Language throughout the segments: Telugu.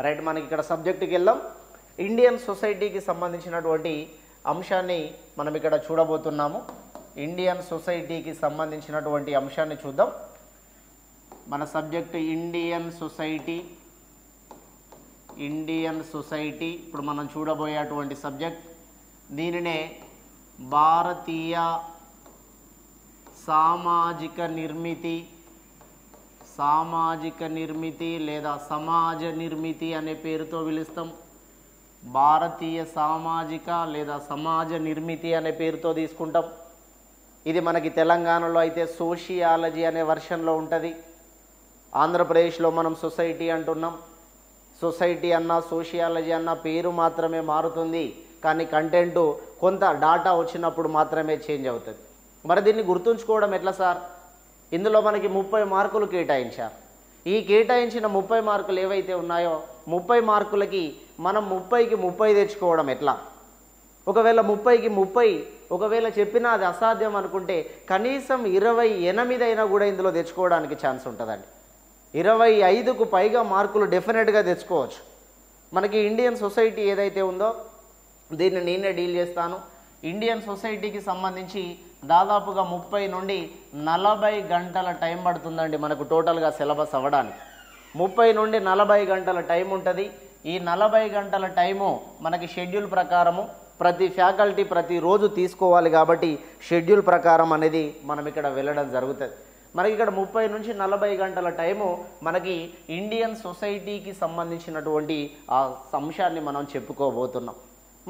రైట్, మనకి ఇక్కడ సబ్జెక్టుకి వెళ్దాం. ఇండియన్ సొసైటీకి సంబంధించినటువంటి అంశాన్ని మనం ఇక్కడ చూడబోతున్నాము. ఇండియన్ సొసైటీకి సంబంధించినటువంటి అంశాన్ని చూద్దాం. మన సబ్జెక్టు ఇండియన్ సొసైటీ ఇప్పుడు మనం చూడబోయేటువంటి సబ్జెక్ట్. దీనినే భారతీయ సామాజిక నిర్మితి లేదా సమాజ నిర్మితి అనే పేరుతో పిలుస్తాం. భారతీయ సామాజిక లేదా సమాజ నిర్మితి అనే పేరుతో తీసుకుంటాం. ఇది మనకి తెలంగాణలో అయితే సోషియాలజీ అనే వర్షన్లో ఉంటుంది. ఆంధ్రప్రదేశ్లో మనం సొసైటీ అంటున్నాం. సొసైటీ అన్న సోషియాలజీ అన్న పేరు మాత్రమే మారుతుంది, కానీ కంటెంటు కొంత డాటా వచ్చినప్పుడు మాత్రమే చేంజ్ అవుతుంది. మరి దీన్ని గుర్తుంచుకోవడం ఎట్లా సార్? ఇందులో మనకి 30 మార్కులు కేటాయించారు. ఈ కేటాయించిన 30 మార్కులు ఏవైతే ఉన్నాయో 30 మార్కులకి మనం 30కి 30 తెచ్చుకోవడం ఎట్లా? ఒకవేళ 30కి 30 ఒకవేళ చెప్పినా అది అసాధ్యం అనుకుంటే కనీసం 28 అయినా కూడా ఇందులో తెచ్చుకోవడానికి ఛాన్స్ ఉంటుందండి. 25కు పైగా మార్కులు డెఫినెట్గా తెచ్చుకోవచ్చు. మనకి ఇండియన్ సొసైటీ ఏదైతే ఉందో దీన్ని నేనే డీల్ చేస్తాను. ఇండియన్ సొసైటీకి సంబంధించి దాదాపుగా 30 నుండి 40 గంటల టైం పడుతుందండి మనకు టోటల్గా సిలబస్ అవ్వడానికి. 30 నుండి 40 గంటల టైం ఉంటుంది. ఈ 40 గంటల టైము మనకి షెడ్యూల్ ప్రకారము ప్రతి ఫ్యాకల్టీ ప్రతిరోజు తీసుకోవాలి కాబట్టి షెడ్యూల్ ప్రకారం అనేది మనం ఇక్కడ వెళ్ళడం జరుగుతుంది. మనకి ఇక్కడ 30 నుంచి 40 గంటల టైము మనకి ఇండియన్ సొసైటీకి సంబంధించినటువంటి ఆ అంశాన్ని మనం చెప్పుకోబోతున్నాం.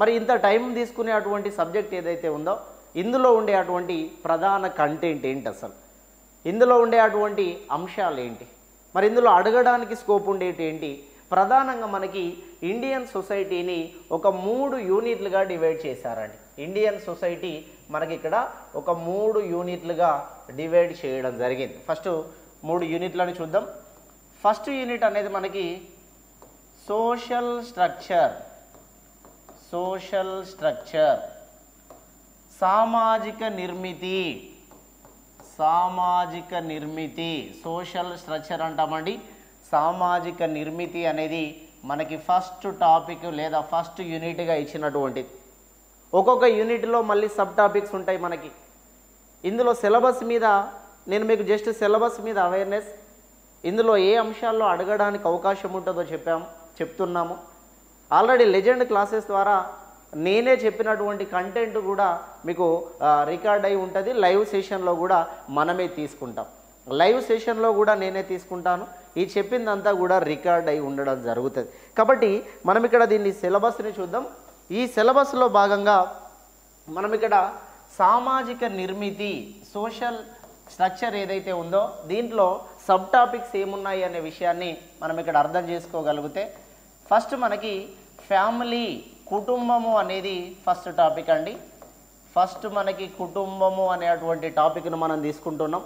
మరి ఇంత టైం తీసుకునే అటువంటి సబ్జెక్ట్ ఏదైతే ఉందో ఇందులో ఉండే అటువంటి ప్రధాన కంటెంట్ ఏంటి, అసలు ఇందులో ఉండే అటువంటి అంశాలు ఏంటి, మరి ఇందులో అడగడానికి స్కోప్ ఉండేటి ఏంటి? ప్రధానంగా మనకి ఇండియన్ సొసైటీని ఒక 3 యూనిట్లుగా డివైడ్ చేశారండి. ఇండియన్ సొసైటీ మనకి ఇక్కడ ఒక 3 యూనిట్లుగా డివైడ్ చేయడం జరిగింది. ఫస్ట్ 3 యూనిట్లను చూద్దాం. ఫస్ట్ యూనిట్ అనేది మనకి సోషల్ స్ట్రక్చర్, సామాజిక నిర్మితి, సోషల్ స్ట్రక్చర్ అంటామండి. సామాజిక నిర్మితి అనేది మనకి ఫస్ట్ టాపిక్ లేదా ఫస్ట్ యూనిట్గా ఇచ్చినటువంటిది. ఒక్కొక్క యూనిట్లో మళ్ళీ సబ్ టాపిక్స్ ఉంటాయి మనకి. ఇందులో సిలబస్ మీద నేను మీకు జస్ట్ సిలబస్ మీద అవేర్నెస్, ఇందులో ఏ అంశాల్లో అడగడానికి అవకాశం ఉంటుందో చెప్తున్నాము. ఆల్రెడీ లెజెండ్ క్లాసెస్ ద్వారా నేనే చెప్పినటువంటి కంటెంట్ కూడా మీకు రికార్డ్ అయి ఉంటుంది. లైవ్ సెషన్లో కూడా మనమే తీసుకుంటాం. లైవ్ సెషన్లో కూడా నేనే తీసుకుంటాను. ఈ చెప్పిందంతా కూడా రికార్డ్ అయి ఉండడం జరుగుతుంది. కాబట్టి మనం ఇక్కడ దీన్ని సిలబస్ని చూద్దాం. ఈ సిలబస్లో భాగంగా మనం ఇక్కడ సామాజిక నిర్మితి, సోషల్ స్ట్రక్చర్ ఏదైతే ఉందో దీంట్లో సబ్ టాపిక్స్ ఏమున్నాయి అనే విషయాన్ని మనం ఇక్కడ అర్థం చేసుకోగలిగితే, ఫస్ట్ మనకి ఫ్యామిలీ, కుటుంబము అనేది ఫస్ట్ టాపిక్ అండి. ఫస్ట్ మనకి కుటుంబము అనేటువంటి టాపిక్ను మనం తీసుకుంటున్నాం.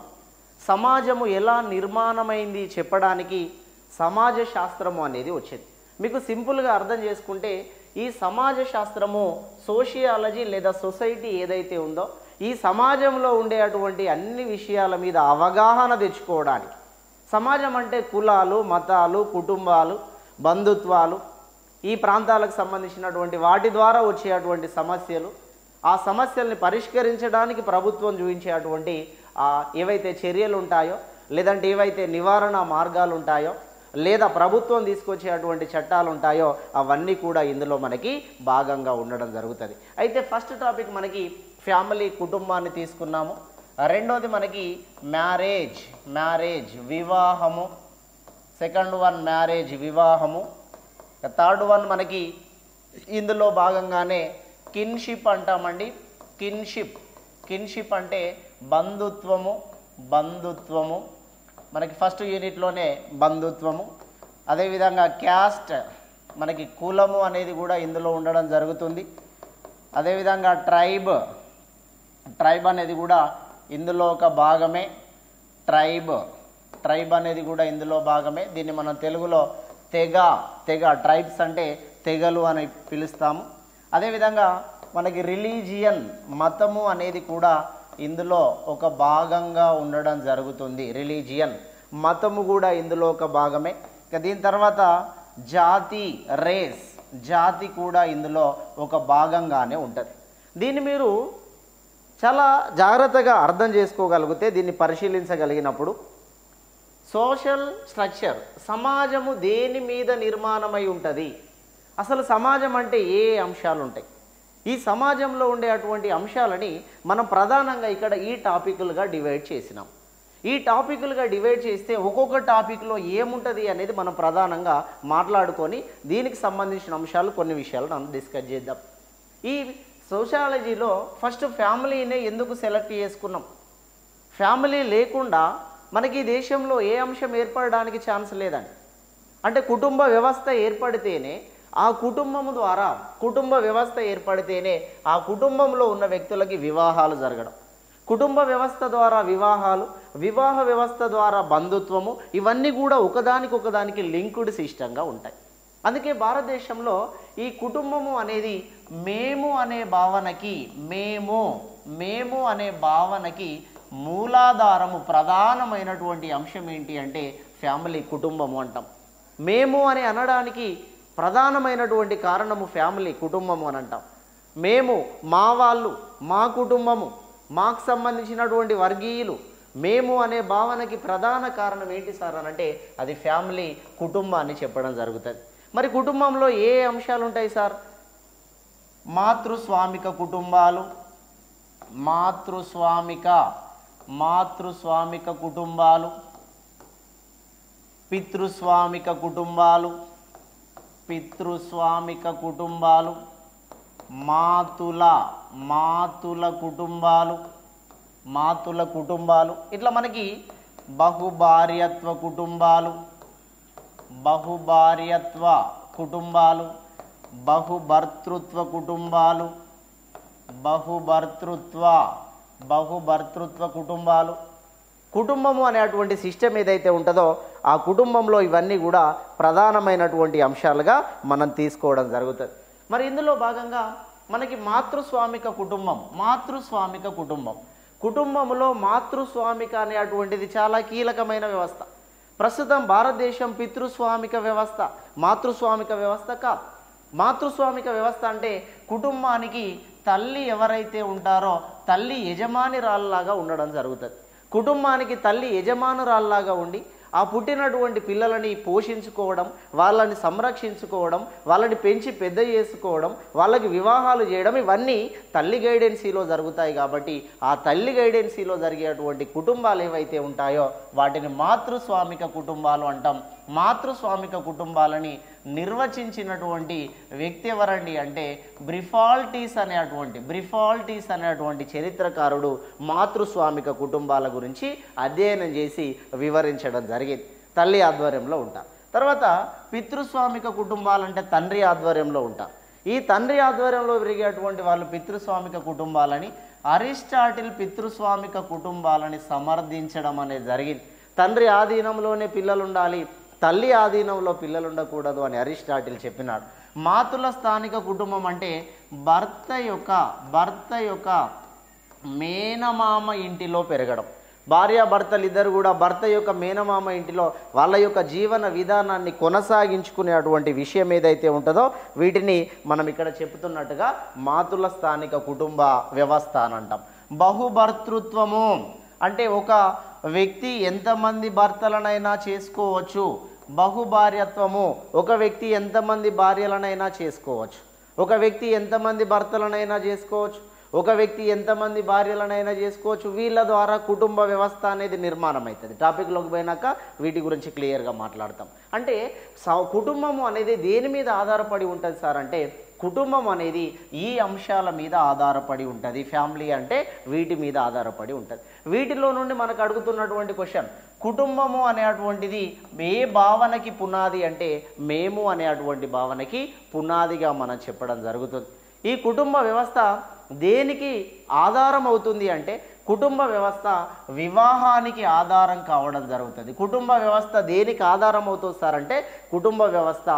సమాజము ఎలా నిర్మాణమైంది చెప్పడానికి సమాజ శాస్త్రము అనేది వచ్చింది. మీకు సింపుల్గా అర్థం చేసుకుంటే ఈ సమాజ శాస్త్రము సోషియాలజీ లేదా సొసైటీ ఏదైతే ఉందో ఈ సమాజంలో ఉండే అటువంటి అన్ని విషయాల మీద అవగాహన తెచ్చుకోవడానికి, సమాజం అంటే కులాలు, మతాలు, కుటుంబాలు, బంధుత్వాలు, ఈ ప్రాంతాలకు సంబంధించినటువంటి వాటి ద్వారా వచ్చేటువంటి సమస్యలు, ఆ సమస్యల్ని పరిష్కరించడానికి ప్రభుత్వం చూపించేటువంటి ఏవైతే చర్యలు ఉంటాయో లేదంటే ఏవైతే నివారణ మార్గాలు ఉంటాయో లేదా ప్రభుత్వం తీసుకొచ్చేటువంటి చట్టాలు ఉంటాయో అవన్నీ కూడా ఇందులో మనకి భాగంగా ఉండడం జరుగుతుంది. అయితే ఫస్ట్ టాపిక్ మనకి ఫ్యామిలీ, కుటుంబాన్ని తీసుకున్నాము. రెండోది మనకి మ్యారేజ్ వివాహము. సెకండ్ వన్ మ్యారేజ్ వివాహము. థర్డ్ వన్ మనకి ఇందులో భాగంగానే కిన్షిప్ అంటామండి. కిన్షిప్ అంటే బంధుత్వము. మనకి ఫస్ట్ యూనిట్లోనే బంధుత్వము. అదేవిధంగా క్యాస్ట్, మనకి కులము అనేది కూడా ఇందులో ఉండడం జరుగుతుంది. అదేవిధంగా ట్రైబ్ అనేది కూడా ఇందులో ఒక భాగమే. ట్రైబ్ అనేది కూడా ఇందులో భాగమే. దీన్ని మనం తెలుగులో తెగ ట్రైబ్స్ అంటే తెగలు అని పిలుస్తాము. అదేవిధంగా మనకి రిలీజియన్, మతము అనేది కూడా ఇందులో ఒక భాగంగా ఉండడం జరుగుతుంది. రిలీజియన్, మతము కూడా ఇందులో ఒక భాగమే. ఇక దీని తర్వాత జాతి, రేస్, జాతి కూడా ఇందులో ఒక భాగంగానే ఉంటుంది. దీన్ని మీరు చాలా జాగ్రత్తగా అర్థం చేసుకోగలిగితే, దీన్ని పరిశీలించగలిగినప్పుడు సోషల్ స్ట్రక్చర్, సమాజము దేని మీద నిర్మాణమై ఉంటుంది, అసలు సమాజం అంటే ఏ అంశాలు ఉంటాయి, ఈ సమాజంలో ఉండే అటువంటి అంశాలని మనం ప్రధానంగా ఇక్కడ ఈ టాపిక్లుగా డివైడ్ చేసినాం. ఈ టాపిక్లుగా డివైడ్ చేస్తే ఒక్కొక్క టాపిక్లో ఏముంటుంది అనేది మనం ప్రధానంగా మాట్లాడుకొని దీనికి సంబంధించిన అంశాలు కొన్ని విషయాలు మనం డిస్కస్ చేద్దాం. ఈ సోషాలజీలో ఫస్ట్ ఫ్యామిలీనే ఎందుకు సెలెక్ట్ చేసుకున్నాం? ఫ్యామిలీ లేకుండా మనకి ఈ దేశంలో ఏ అంశం ఏర్పడడానికి ఛాన్స్ లేదండి. అంటే కుటుంబ వ్యవస్థ ఏర్పడితేనే, ఆ కుటుంబము ద్వారా కుటుంబ వ్యవస్థ ఏర్పడితేనే ఆ కుటుంబంలో ఉన్న వ్యక్తులకి వివాహాలు జరగడం, కుటుంబ వ్యవస్థ ద్వారా వివాహాలు, వివాహ వ్యవస్థ ద్వారా బంధుత్వము, ఇవన్నీ కూడా ఒకదానికి లింక్డ్ సిస్టంగా ఉంటాయి. అందుకే భారతదేశంలో ఈ కుటుంబము అనేది మేము అనే భావనకి మూలాధారము, ప్రధానమైనటువంటి అంశం ఏంటి అంటే ఫ్యామిలీ, కుటుంబము అంటాం. మేము అని అనడానికి ప్రధానమైనటువంటి కారణము ఫ్యామిలీ, కుటుంబము అని అంటాం. మేము, మా వాళ్ళు, మా కుటుంబము, మాకు సంబంధించినటువంటి వర్గీయులు, మేము అనే భావనకి ప్రధాన కారణం ఏంటి సార్ అని అంటే అది ఫ్యామిలీ, కుటుంబాన్ని చెప్పడం జరుగుతుంది. మరి కుటుంబంలో ఏ అంశాలు ఉంటాయి సార్? మాతృస్వామిక కుటుంబాలు, మాతృస్వామిక కుటుంబాలు, పితృస్వామిక కుటుంబాలు, మాతుల కుటుంబాలు, ఇట్లా మనకి బహుభార్యత్వ కుటుంబాలు, బహుభర్తృత్వ కుటుంబాలు. కుటుంబము అనేటువంటి సిస్టమ్ ఏదైతే ఉంటుందో ఆ కుటుంబంలో ఇవన్నీ కూడా ప్రధానమైనటువంటి అంశాలుగా మనం తీసుకోవడం జరుగుతుంది. మరి ఇందులో భాగంగా మనకి మాతృస్వామిక కుటుంబం, కుటుంబంలో మాతృస్వామిక అనేటువంటిది చాలా కీలకమైన వ్యవస్థ. ప్రస్తుతం భారతదేశం పితృస్వామిక వ్యవస్థ, మాతృస్వామిక వ్యవస్థ కాదు. మాతృస్వామిక వ్యవస్థ అంటే కుటుంబానికి తల్లి ఎవరైతే ఉంటారో తల్లి యజమానిరాల్లాగా ఉండడం జరుగుతుంది. కుటుంబానికి తల్లి యజమానురాల్లాగా ఉండి ఆ పుట్టినటువంటి పిల్లలని పోషించుకోవడం, వాళ్ళని సంరక్షించుకోవడం, వాళ్ళని పెంచి పెద్ద చేసుకోవడం, వాళ్ళకి వివాహాలు చేయడం, ఇవన్నీ తల్లి గైడెన్సీలో జరుగుతాయి. కాబట్టి ఆ తల్లి గైడెన్సీలో జరిగేటువంటి కుటుంబాలు ఏవైతే ఉంటాయో వాటిని మాతృస్వామిక కుటుంబాలు అంటాం. మాతృస్వామిక కుటుంబాలని నిర్వచించినటువంటి వ్యక్తి ఎవరండి అంటే బ్రిఫాల్టీస్ అనేటువంటి చరిత్రకారుడు మాతృస్వామిక కుటుంబాల గురించి అధ్యయనం చేసి వివరించడం జరిగింది. తల్లి ఆధ్వర్యంలో ఉంటారు. తర్వాత పితృస్వామిక కుటుంబాలంటే తండ్రి ఆధ్వర్యంలో ఉంటారు. ఈ తండ్రి ఆధ్వర్యంలో పెరిగేటువంటి వాళ్ళు పితృస్వామిక కుటుంబాలని అరిస్టాటిల్ పితృస్వామిక కుటుంబాలని సమర్థించడం అనేది జరిగింది. తండ్రి ఆధీనంలోనే పిల్లలు ఉండాలి, తల్లి ఆధీనంలో పిల్లలు ఉండకూడదు అని అరిస్టాటిల్ చెప్పినాడు. మాతుల స్థానిక కుటుంబం అంటే భర్త యొక్క మేనమామ ఇంటిలో పెరగడం. భార్యాభర్తలు ఇద్దరు కూడా భర్త యొక్క మేనమామ ఇంటిలో వాళ్ళ యొక్క జీవన విధానాన్ని కొనసాగించుకునేటువంటి విషయం ఏదైతే ఉంటుందో వీటిని మనం ఇక్కడ చెప్తున్నట్టుగా మాతుల స్థానిక కుటుంబ వ్యవస్థ అని అంటాం. బహుభర్తృత్వము అంటే ఒక వ్యక్తి ఎంతమంది భర్తలనైనా చేసుకోవచ్చు. బహుభార్యత్వము ఒక వ్యక్తి ఎంతమంది భార్యలనైనా చేసుకోవచ్చు. ఒక వ్యక్తి ఎంతమంది భర్తలనైనా చేసుకోవచ్చు, ఒక వ్యక్తి ఎంతమంది భార్యలనైనా చేసుకోవచ్చు. వీళ్ళ ద్వారా కుటుంబ వ్యవస్థ అనేది నిర్మాణం అవుతుంది. టాపిక్లోకి పోయినాక వీటి గురించి క్లియర్గా మాట్లాడతాం. అంటే కుటుంబము అనేది దేని మీద ఆధారపడి ఉంటుంది సార్ అంటే కుటుంబం అనేది ఈ అంశాల మీద ఆధారపడి ఉంటుంది. ఫ్యామిలీ అంటే వీటి మీద ఆధారపడి ఉంటుంది. వీటిలో నుండి మనకు అడుగుతున్నటువంటి క్వశ్చన్, కుటుంబము అనేటువంటిది ఏ భావనకి పునాది అంటే మేము అనేటువంటి భావనకి పునాదిగా మనం చెప్పడం జరుగుతుంది. ఈ కుటుంబ వ్యవస్థ దేనికి ఆధారం అవుతుంది అంటే కుటుంబ వ్యవస్థ వివాహానికి ఆధారం కావడం జరుగుతుంది. కుటుంబ వ్యవస్థ దేనికి ఆధారం అవుతుంది సార్ అంటే కుటుంబ వ్యవస్థ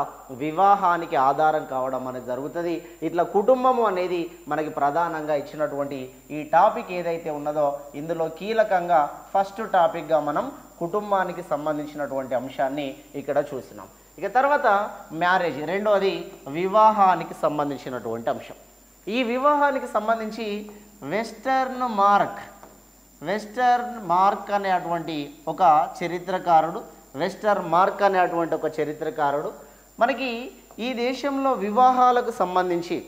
వివాహానికి ఆధారం కావడం అనేది జరుగుతుంది. ఇట్లా కుటుంబము అనేది మనకి ప్రధానంగా ఇచ్చినటువంటి ఈ టాపిక్ ఏదైతే ఉన్నదో ఇందులో కీలకంగా ఫస్ట్ టాపిక్గా మనం కుటుంబానికి సంబంధించినటువంటి అంశాన్ని ఇక్కడ చూసినాం. ఇక తర్వాత మ్యారేజ్, రెండవది వివాహానికి సంబంధించినటువంటి అంశం. ఈ వివాహానికి సంబంధించి వెస్టర్న్ మార్క్ అనేటువంటి ఒక చరిత్రకారుడు మనకి ఈ దేశంలో వివాహాలకు సంబంధించి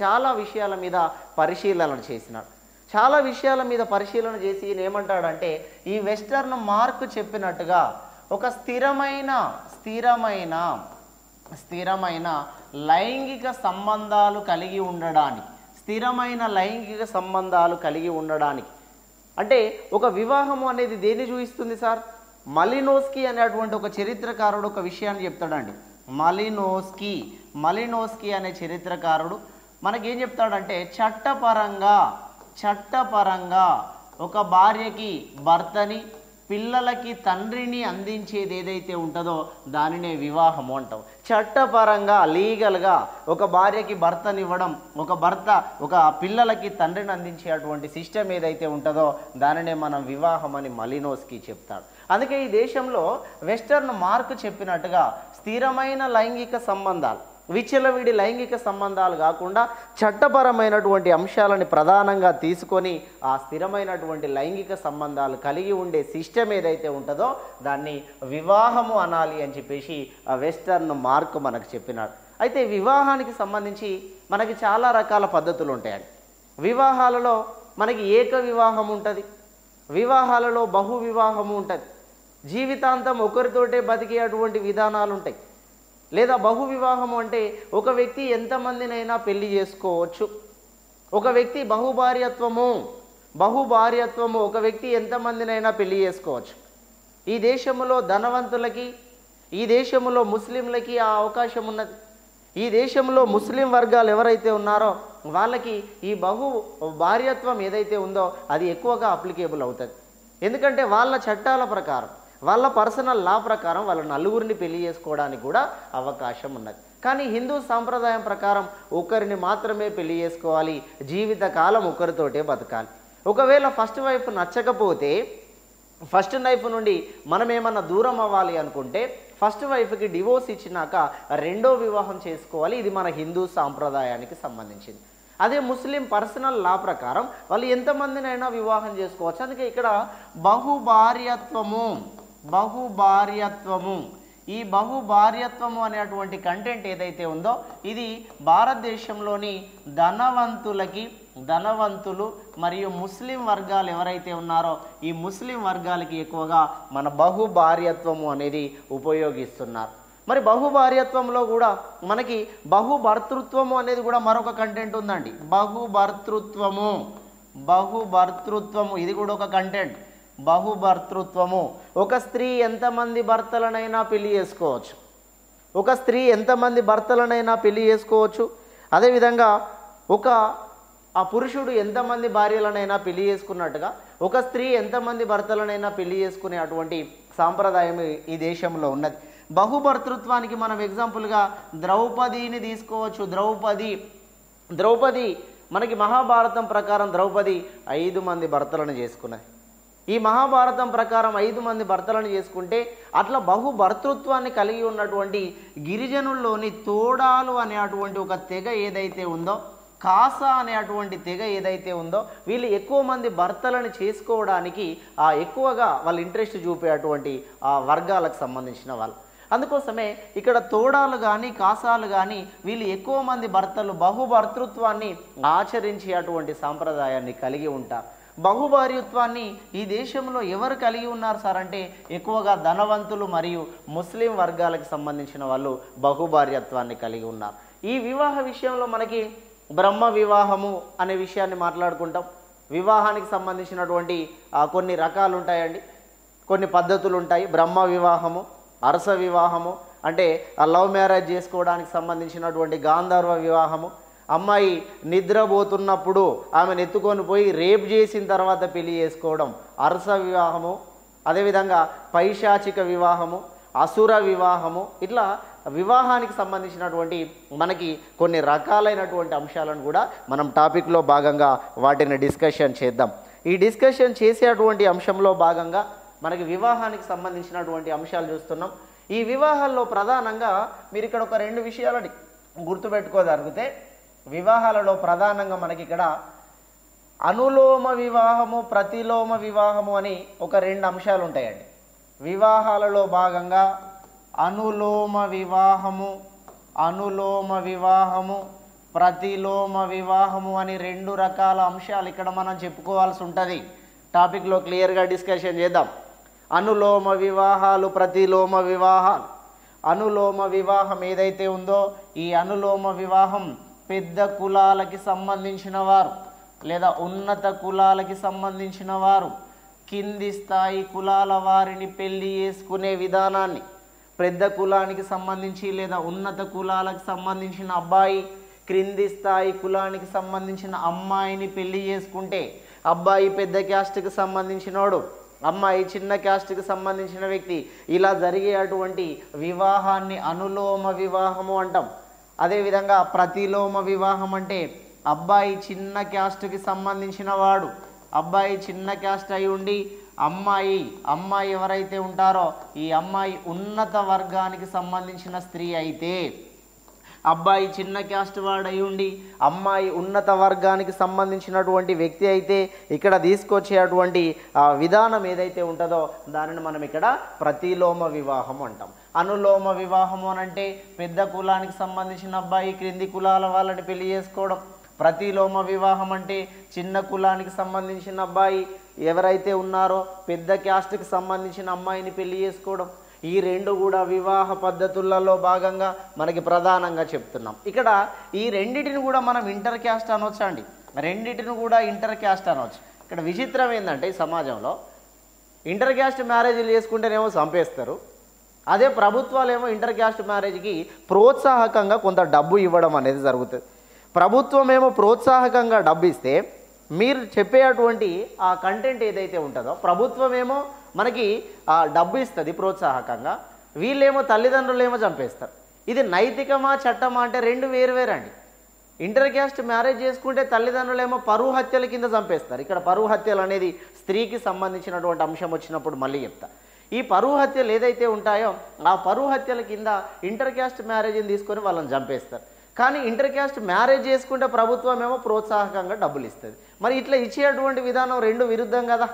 చాలా విషయాల మీద పరిశీలన చేసినాడు. చాలా విషయాల మీద పరిశీలన చేసి ఈయన ఏమంటాడంటే, ఈ వెస్టర్న్ మార్క్ చెప్పినట్టుగా ఒక స్థిరమైన లైంగిక సంబంధాలు కలిగి ఉండడానికి అంటే ఒక వివాహము అనేది దేన్ని చూపిస్తుంది సార్? మలినోస్కీ అనేటువంటి ఒక చరిత్రకారుడు ఒక విషయాన్ని చెప్తాడండి. మలినోస్కీ అనే చరిత్రకారుడు మనకేం చెప్తాడంటే, చట్టపరంగా ఒక భార్యకి భర్తని, పిల్లలకి తండ్రిని అందించేది ఏదైతే ఉంటుందో దానినే వివాహము అంటాం. చట్టపరంగా లీగల్గా ఒక భార్యకి భర్తనివ్వడం, ఒక పిల్లలకి తండ్రిని అందించేటువంటి సిస్టమ్ ఏదైతే ఉంటుందో దానినే మనం వివాహం అని మలినోస్కీ చెప్తాడు. అందుకే ఈ దేశంలో వెస్టర్న్ మార్క్ చెప్పినట్టుగా స్థిరమైన లైంగిక సంబంధాలు, విచ్చలవిడి లైంగిక సంబంధాలు కాకుండా చట్టపరమైనటువంటి అంశాలని ప్రధానంగా తీసుకొని ఆ స్థిరమైనటువంటి లైంగిక సంబంధాలు కలిగి ఉండే సిస్టమ్ ఏదైతే ఉంటుందో దాన్ని వివాహము అనాలి అని చెప్పేసి ఆ వెస్టర్న్ మార్క్ మనకు చెప్పినాడు. అయితే వివాహానికి సంబంధించి మనకి చాలా రకాల పద్ధతులు ఉంటాయండి. వివాహాలలో మనకి ఏక వివాహం ఉంటుంది, వివాహాలలో బహు వివాహము ఉంటుంది, జీవితాంతం ఒకరితోటే బతికేటువంటి విధానాలు ఉంటాయి. లేదా బహు వివాహము అంటే ఒక వ్యక్తి ఎంతమందినైనా పెళ్లి చేసుకోవచ్చు. ఒక వ్యక్తి బహుభార్యత్వము ఒక వ్యక్తి ఎంతమందినైనా పెళ్లి చేసుకోవచ్చు. ఈ దేశంలో ధనవంతులకి, ఈ దేశంలో ముస్లింలకి ఆ అవకాశం ఉన్నది. ఈ దేశంలో ముస్లిం వర్గాలు ఎవరైతే ఉన్నారో వాళ్ళకి ఈ భార్యత్వం ఏదైతే ఉందో అది ఎక్కువగా అప్లికేబుల్ అవుతుంది. ఎందుకంటే వాళ్ళ చట్టాల ప్రకారం, వాళ్ళ పర్సనల్ లా ప్రకారం వాళ్ళ నలుగురిని పెళ్లి చేసుకోవడానికి కూడా అవకాశం ఉన్నది. కానీ హిందూ సాంప్రదాయం ప్రకారం ఒకరిని మాత్రమే పెళ్లి చేసుకోవాలి, జీవితకాలం ఒకరితోటే బతకాలి. ఒకవేళ ఫస్ట్ వైఫ్ నచ్చకపోతే, ఫస్ట్ వైఫ్ నుండి మనం ఏమన్నా దూరం అవ్వాలి అనుకుంటే ఫస్ట్ వైఫ్కి డివోర్స్ ఇచ్చినాక రెండో వివాహం చేసుకోవాలి. ఇది మన హిందూ సాంప్రదాయానికి సంబంధించింది. అదే ముస్లిం పర్సనల్ లా ప్రకారం వాళ్ళు ఎంతమందినైనా వివాహం చేసుకోవచ్చు. అందుకే ఇక్కడ బహుభార్యత్వము ఈ బహుభార్యత్వము అనేటువంటి కంటెంట్ ఏదైతే ఉందో ఇది భారతదేశంలోని ధనవంతులు మరియు ముస్లిం వర్గాలు ఎవరైతే ఉన్నారో ఈ ముస్లిం వర్గాలకి ఎక్కువగా మన బహుభార్యత్వము అనేది ఉపయోగిస్తున్నారు. మరి బహుభార్యత్వంలో కూడా మనకి బహుభర్తృత్వము అనేది కూడా మరొక కంటెంట్ ఉందండి. బహుభర్తృత్వము ఇది కూడా ఒక కంటెంట్. బహుభర్తృత్వము, ఒక స్త్రీ ఎంతమంది భర్తలనైనా పెళ్లి చేసుకోవచ్చు. అదేవిధంగా ఆ పురుషుడు ఎంతమంది భార్యలనైనా పెళ్లి చేసుకున్నట్టుగా ఒక స్త్రీ ఎంతమంది భర్తలనైనా పెళ్లి చేసుకునే అటువంటి సాంప్రదాయం ఈ దేశంలో ఉన్నది. బహుభర్తృత్వానికి మనం ఎగ్జాంపుల్గా ద్రౌపదిని తీసుకోవచ్చు. ద్రౌపది మనకి మహాభారతం ప్రకారం ద్రౌపది 5 మంది భర్తలను చేసుకున్నది. ఈ మహాభారతం ప్రకారం 5 మంది భర్తలను చేసుకుంటే అట్లా బహుభర్తృత్వాన్ని కలిగి ఉన్నటువంటి గిరిజనుల్లోని తోడాలు అనేటువంటి ఒక తెగ ఏదైతే ఉందో, కాసా అనేటువంటి తెగ ఏదైతే ఉందో వీళ్ళు ఎక్కువ మంది భర్తలను చేసుకోవడానికి ఎక్కువగా వాళ్ళు ఇంట్రెస్ట్ చూపేటువంటి ఆ వర్గాలకు సంబంధించిన వాళ్ళు. అందుకోసమే ఇక్కడ తోడాలు కానీ కాసాలు కానీ వీళ్ళు ఎక్కువ మంది భర్తలు బహుభర్తృత్వాన్ని ఆచరించే అటువంటి సాంప్రదాయాన్ని కలిగి ఉంటారు. బహుభార్యత్వాన్ని ఈ దేశంలో ఎవరు కలిగి ఉన్నారు సార్ అంటే ఎక్కువగా ధనవంతులు మరియు ముస్లిం వర్గాలకు సంబంధించిన వాళ్ళు బహుభార్యత్వాన్ని కలిగి ఉన్నారు. ఈ వివాహ విషయంలో మనకి బ్రహ్మ వివాహము అనే విషయాన్ని మాట్లాడుకుంటాం. వివాహానికి సంబంధించినటువంటి కొన్ని రకాలు ఉంటాయండి, కొన్ని పద్ధతులు ఉంటాయి. బ్రహ్మ వివాహము, అరస వివాహము అంటే లవ్ మ్యారేజ్ చేసుకోవడానికి సంబంధించినటువంటి గాంధర్వ వివాహము, అమ్మాయి నిద్రపోతున్నప్పుడు ఆమెను ఎత్తుకొని పోయి రేప్ చేసిన తర్వాత పెళ్లి చేసుకోవడం అరస వివాహము. అదేవిధంగా పైశాచిక వివాహము, అసుర వివాహము. ఇట్లా వివాహానికి సంబంధించినటువంటి మనకి కొన్ని రకాలైనటువంటి అంశాలను కూడా మనం టాపిక్లో భాగంగా వాటిని డిస్కషన్ చేద్దాం. ఈ డిస్కషన్ చేసేటువంటి అంశంలో భాగంగా మనకి వివాహానికి సంబంధించినటువంటి అంశాలు చూస్తున్నాం. ఈ వివాహాల్లో ప్రధానంగా మీరు ఇక్కడ ఒక 2 విషయాలని గుర్తుపెట్టుకోగలిగితే, వివాహాలలో ప్రధానంగా మనకి ఇక్కడ అనులోమ వివాహము, ప్రతిలోమ వివాహము అని ఒక 2 అంశాలు ఉంటాయండి. వివాహాలలో భాగంగా అనులోమ వివాహము, ప్రతిలోమ వివాహము అని 2 రకాల అంశాలు ఇక్కడ మనం చెప్పుకోవాల్సి ఉంటుంది. టాపిక్లో క్లియర్గా డిస్కషన్ చేద్దాం. అనులోమ వివాహాలు, ప్రతిలోమ వివాహాలు. అనులోమ వివాహం ఏదైతే ఉందో, ఈ అనులోమ వివాహం పెద్ద కులాలకి సంబంధించిన వారు లేదా ఉన్నత కులాలకి సంబంధించిన వారు కింది స్థాయి కులాల వారిని పెళ్లి చేసుకునే విధానాన్ని, పెద్ద కులానికి సంబంధించి లేదా ఉన్నత కులాలకు సంబంధించిన అబ్బాయి క్రింది స్థాయి కులానికి సంబంధించిన అమ్మాయిని పెళ్లి చేసుకుంటే, అబ్బాయి పెద్ద క్యాస్ట్కి సంబంధించినోడు, అమ్మాయి చిన్న క్యాస్ట్కి సంబంధించిన వ్యక్తి, ఇలా జరిగే అటువంటి వివాహాన్ని అనులోమ వివాహము అంటాం. అదేవిధంగా ప్రతిలోమ వివాహం అంటే అబ్బాయి చిన్న క్యాస్ట్కి సంబంధించిన వాడు, అబ్బాయి చిన్న క్యాస్ట్ అయి ఉండి అమ్మాయి ఎవరైతే ఉంటారో ఈ అమ్మాయి ఉన్నత వర్గానికి సంబంధించిన స్త్రీ అయితే, అబ్బాయి చిన్న క్యాస్ట్ వాడై ఉండి అమ్మాయి ఉన్నత వర్గానికి సంబంధించినటువంటి వ్యక్తి అయితే, ఇక్కడ తీసుకొచ్చేటువంటి విధానం ఏదైతే ఉంటుందో దానిని మనం ఇక్కడ ప్రతిలోమ వివాహం అంటాం. అనులోమ వివాహము అనంటే పెద్ద కులానికి సంబంధించిన అబ్బాయి క్రింది కులాల వాళ్ళని పెళ్లి చేసుకోవడం. ప్రతిలోమ వివాహం అంటే చిన్న కులానికి సంబంధించిన అబ్బాయి ఎవరైతే ఉన్నారో పెద్ద క్యాస్ట్కి సంబంధించిన అమ్మాయిని పెళ్లి చేసుకోవడం. ఈ 2 కూడా వివాహ పద్ధతులలో భాగంగా మనకి ప్రధానంగా చెప్తున్నాం. ఇక్కడ ఈ రెండిటిని కూడా మనం ఇంటర్ క్యాస్ట్ అనొచ్చు అండి, రెండిటిని కూడా ఇంటర్ క్యాస్ట్ అనవచ్చు. ఇక్కడ విచిత్రం ఏంటంటే ఈ సమాజంలో ఇంటర్ క్యాస్ట్ మ్యారేజ్లు చేసుకుంటేనేమో చంపేస్తారు, అదే ప్రభుత్వాలు ఏమో ఇంటర్ క్యాస్ట్ మ్యారేజ్కి ప్రోత్సాహకంగా కొంత డబ్బు ఇవ్వడం అనేది జరుగుతుంది. ప్రభుత్వం ఏమో ప్రోత్సాహకంగా డబ్బు ఇస్తే మీరు చెప్పేటువంటి ఆ కంటెంట్ ఏదైతే ఉంటుందో ప్రభుత్వం ఏమో మనకి ఆ డబ్బు ఇస్తుంది ప్రోత్సాహకంగా, వీళ్ళేమో తల్లిదండ్రులు ఏమో చంపేస్తారు. ఇది నైతికమా చట్టమా అంటే 2 వేరువేరండి. ఇంటర్ క్యాస్ట్ మ్యారేజ్ చేసుకుంటే తల్లిదండ్రులు ఏమో పరువు హత్యల కింద చంపేస్తారు. ఇక్కడ పరువు హత్యలు అనేది స్త్రీకి సంబంధించినటువంటి అంశం వచ్చినప్పుడు మళ్ళీ చెప్తా. ఈ పరువు హత్యలు ఏదైతే ఉంటాయో ఆ పరువు హత్యల కింద ఇంటర్ క్యాస్ట్ మ్యారేజ్ని తీసుకొని వాళ్ళని చంపేస్తారు. కానీ ఇంటర్ క్యాస్ట్ మ్యారేజ్ చేసుకుంటే ప్రభుత్వం ఏమో ప్రోత్సాహకంగా డబ్బులు ఇస్తుంది. మరి ఇట్లా ఇచ్చేటువంటి విధానం 2 విరుద్ధం కదా.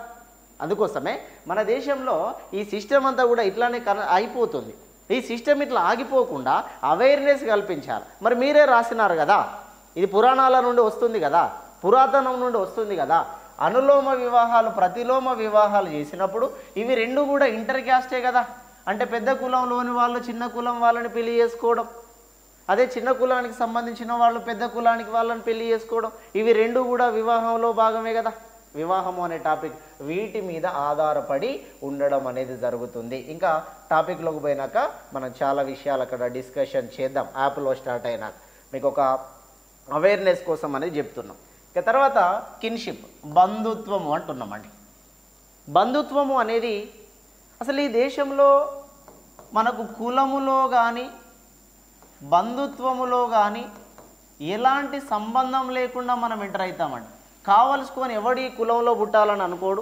అందుకోసమే మన దేశంలో ఈ సిస్టమ్ అంతా కూడా ఇట్లానే అయిపోతుంది. ఈ సిస్టమ్ ఇట్లా ఆగిపోకుండా అవేర్నెస్ కల్పించాలి. మరి మీరే రాసినారు కదా, ఇది పురాణాల నుండి వస్తుంది కదా, పురాతనం నుండి వస్తుంది కదా. అనులోమ వివాహాలు, ప్రతిలోమ వివాహాలు చేసినప్పుడు ఇవి 2 కూడా ఇంటర్ క్యాస్టే కదా. అంటే పెద్ద కులంలోని వాళ్ళు చిన్న కులం వాళ్ళని పెళ్లి చేసుకోవడం, అదే చిన్న కులానికి సంబంధించిన వాళ్ళు పెద్ద కులానికి వాళ్ళని పెళ్లి చేసుకోవడం, ఇవి 2 కూడా వివాహంలో భాగమే కదా. వివాహము అనే టాపిక్ వీటి మీద ఆధారపడి ఉండడం అనేది జరుగుతుంది. ఇంకా టాపిక్లోకి పోయినాక మనం చాలా విషయాలు అక్కడ డిస్కషన్ చేద్దాం. యాప్లో స్టార్ట్ అయినాక మీకు ఒక అవేర్నెస్ కోసం అనేది చెప్తున్నాం. ఇక తర్వాత కిన్షిప్, బంధుత్వము అంటున్నామండి. బంధుత్వము అనేది అసలు ఈ దేశంలో మనకు కులములో కానీ బంధుత్వములో కానీ ఎలాంటి సంబంధం లేకుండా మనం ఎంటర్ అవుతామండి. కావలసుకొని ఎవడి కులంలో పుట్టాలని అనుకోడు,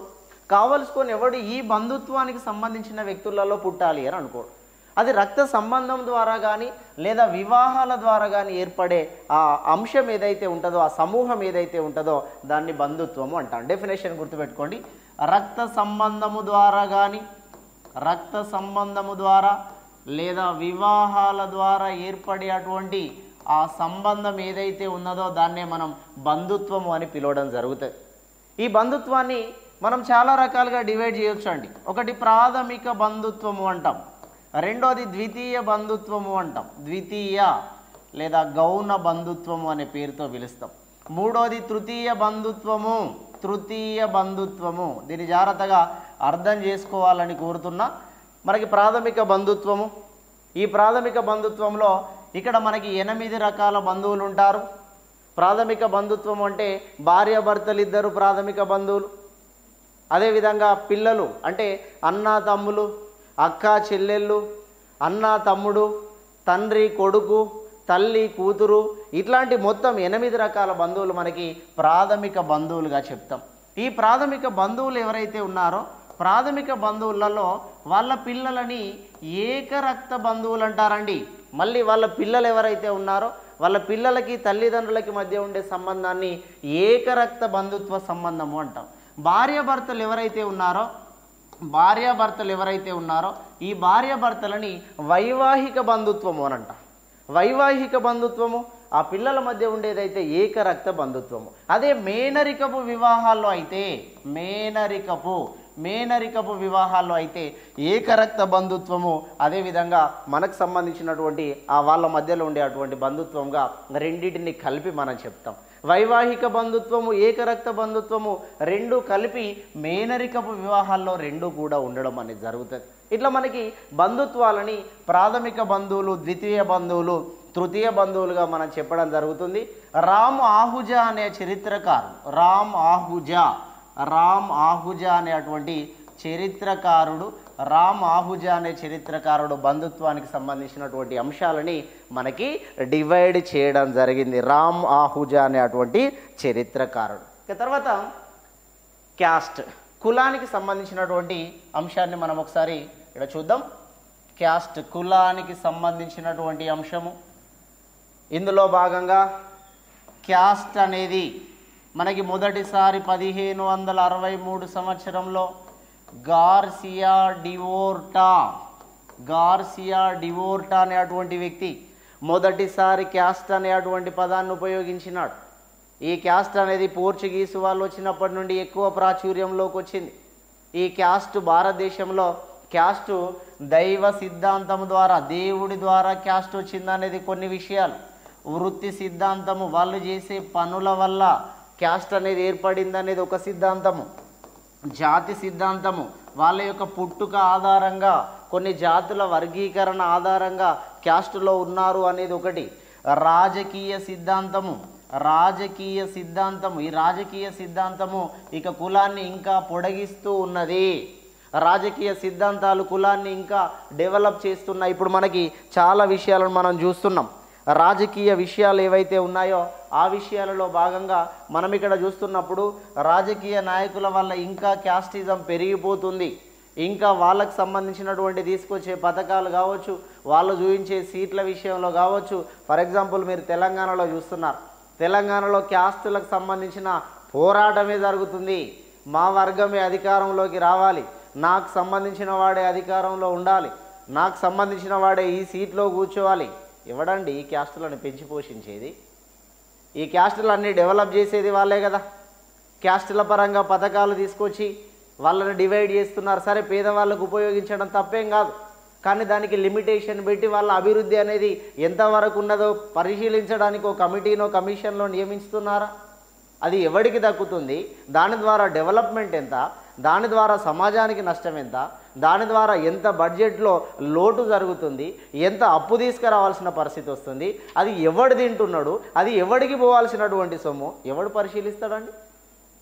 కావలసుకొని ఎవడి ఈ బంధుత్వానికి సంబంధించిన వ్యక్తులలో పుట్టాలి అని అనుకోడు. అది రక్త సంబంధం ద్వారా కానీ లేదా వివాహాల ద్వారా కానీ ఏర్పడే ఆ అంశం ఏదైతే ఉంటుందో, ఆ సమూహం ఏదైతే ఉంటుందో దాన్ని బంధుత్వము అంటాం. డెఫినేషన్ గుర్తుపెట్టుకోండి. రక్త సంబంధము ద్వారా కానీ, రక్త సంబంధము ద్వారా లేదా వివాహాల ద్వారా ఏర్పడే అటువంటి ఆ సంబంధం ఏదైతే ఉన్నదో దాన్నే మనం బంధుత్వము అని పిలవడం జరుగుతుంది. ఈ బంధుత్వాన్ని మనం చాలా రకాలుగా డివైడ్ చేయొచ్చు అండి. ఒకటి ప్రాథమిక బంధుత్వము అంటాం, రెండోది ద్వితీయ బంధుత్వము అంటాం, ద్వితీయ లేదా గౌణ బంధుత్వము అనే పేరుతో పిలుస్తాం. మూడోది తృతీయ బంధుత్వము, తృతీయ బంధుత్వము. దీన్ని జాగ్రత్తగా అర్థం చేసుకోవాలని కోరుతున్నా. మనకి ప్రాథమిక బంధుత్వము, ఈ ప్రాథమిక బంధుత్వంలో ఇక్కడ మనకి 8 రకాల బంధువులు ఉంటారు. ప్రాథమిక బంధుత్వం అంటే భార్యాభర్తలు ఇద్దరు ప్రాథమిక బంధువులు, అదేవిధంగా పిల్లలు అంటే అన్న తమ్ములు, అక్క చెల్లెళ్ళు, అన్న తమ్ముడు, తండ్రి కొడుకు, తల్లి కూతురు, ఇట్లాంటి మొత్తం 8 రకాల బంధువులు మనకి ప్రాథమిక బంధువులుగా చెప్తాం. ఈ ప్రాథమిక బంధువులు ఎవరైతే ఉన్నారో ప్రాథమిక బంధువులలో వాళ్ళ పిల్లలని ఏకరక్త బంధువులు అంటారండి. మళ్ళీ వాళ్ళ పిల్లలు ఎవరైతే ఉన్నారో వాళ్ళ పిల్లలకి తల్లిదండ్రులకి మధ్య ఉండే సంబంధాన్ని ఏకరక్త బంధుత్వ సంబంధము అంటాం. భార్యాభర్తలు ఎవరైతే ఉన్నారో ఈ భార్యాభర్తలని వైవాహిక బంధుత్వము అని అంటాం. వైవాహిక బంధుత్వము ఆ పిల్లల మధ్య ఉండేదైతే ఏకరక్త బంధుత్వము. అదే మేనరికపు వివాహాల్లో అయితే మేనరికపు వివాహాల్లో అయితే ఏకరక్త బంధుత్వము. అదేవిధంగా మనకు సంబంధించినటువంటి ఆ వాళ్ళ మధ్యలో ఉండే అటువంటి బంధుత్వంగా రెండింటిని కలిపి మనం చెప్తాం. వైవాహిక బంధుత్వము, ఏకరక్త బంధుత్వము రెండు కలిపి మేనరికపు వివాహాల్లో రెండు కూడా ఉండడం అనేది జరుగుతుంది. ఇట్లా మనకి బంధుత్వాలని ప్రాథమిక బంధువులు, ద్వితీయ బంధువులు, తృతీయ బంధువులుగా మనం చెప్పడం జరుగుతుంది. రామ్ ఆహుజా అనే చరిత్రకారుడు, రామ్ ఆహుజా అనేటువంటి చరిత్రకారుడు బంధుత్వానికి సంబంధించినటువంటి అంశాలని మనకి డివైడ్ చేయడం జరిగింది. రామ్ ఆహుజా అనేటువంటి చరిత్రకారుడు. ఇక తర్వాత క్యాస్ట్, కులానికి సంబంధించినటువంటి అంశాన్ని మనం ఒకసారి ఇక్కడ చూద్దాం. క్యాస్ట్ కులానికి సంబంధించినటువంటి అంశము. ఇందులో భాగంగా క్యాస్ట్ అనేది మనకి మొదటిసారి 1563 సంవత్సరంలో గార్సియా డివోర్టా అనేటువంటి వ్యక్తి మొదటిసారి క్యాస్ట్ అనేటువంటి పదాన్ని ఉపయోగించినాడు. ఈ క్యాస్ట్ అనేది పోర్చుగీసు వాళ్ళు వచ్చినప్పటి నుండి ఎక్కువ ప్రాచుర్యంలోకి వచ్చింది. ఈ క్యాస్ట్ భారతదేశంలో క్యాస్ట్ దైవ సిద్ధాంతం ద్వారా, దేవుడి ద్వారా క్యాస్ట్ వచ్చిందనేది కొన్ని విషయాలు. వృత్తి సిద్ధాంతము, వాళ్ళు చేసే పనుల వల్ల క్యాస్ట్ అనేది ఏర్పడింది అనేది ఒక సిద్ధాంతము. జాతి సిద్ధాంతము, వాళ్ళ యొక్క పుట్టుక ఆధారంగా కొన్ని జాతుల వర్గీకరణ ఆధారంగా క్యాస్టులో ఉన్నారు అనేది ఒకటి. రాజకీయ సిద్ధాంతము, ఈ రాజకీయ సిద్ధాంతము ఇక కులాన్ని ఇంకా పొడిగిస్తూ ఉన్నది. రాజకీయ సిద్ధాంతాలు కులాన్ని ఇంకా డెవలప్ చేస్తున్నాయి. ఇప్పుడు మనకి చాలా విషయాలను మనం చూస్తున్నాం. రాజకీయ విషయాలు ఏవైతే ఉన్నాయో ఆ విషయాలలో భాగంగా మనం ఇక్కడ చూస్తున్నప్పుడు రాజకీయ నాయకుల వల్ల ఇంకా క్యాస్టిజం పెరిగిపోతుంది. ఇంకా వాళ్ళకు సంబంధించినటువంటి తీసుకొచ్చే పథకాలు కావచ్చు, వాళ్ళు చూపించే సీట్ల విషయంలో కావచ్చు. ఫర్ ఎగ్జాంపుల్ మీరు తెలంగాణలో చూస్తున్నారు. తెలంగాణలో క్యాస్టులకు సంబంధించిన పోరాటమే జరుగుతుంది. మా వర్గమే అధికారంలోకి రావాలి, నాకు సంబంధించిన వాడే అధికారంలో ఉండాలి, నాకు సంబంధించిన వాడే ఈ సీట్లో కూర్చోవాలి. ఎవడండి ఈ క్యాస్టులను పెంచి పోషించేది? ఈ క్యాస్టులన్నీ డెవలప్ చేసేది వాళ్ళే కదా. క్యాస్టుల పరంగా పథకాలు తీసుకొచ్చి వాళ్ళని డివైడ్ చేస్తున్నారు. సరే, పేదవాళ్ళకు ఉపయోగించడం తప్పేం కాదు, కానీ దానికి లిమిటేషన్ పెట్టి వాళ్ళ అభివృద్ధి అనేది ఎంతవరకు ఉన్నదో పరిశీలించడానికి ఒక కమిటీనో కమిషన్లో నియమిస్తున్నారా? అది ఎవరికి దక్కుతుంది? దాని ద్వారా డెవలప్మెంట్ ఎంత? దాని ద్వారా సమాజానికి నష్టం ఎంత? దాని ద్వారా ఎంత బడ్జెట్లో లోటు జరుగుతుంది? ఎంత అప్పు తీసుకురావాల్సిన పరిస్థితి వస్తుంది? అది ఎవడు తింటున్నాడు? అది ఎవడికి పోవాల్సినటువంటి సొమ్ము ఎవడు పరిశీలిస్తాడండి?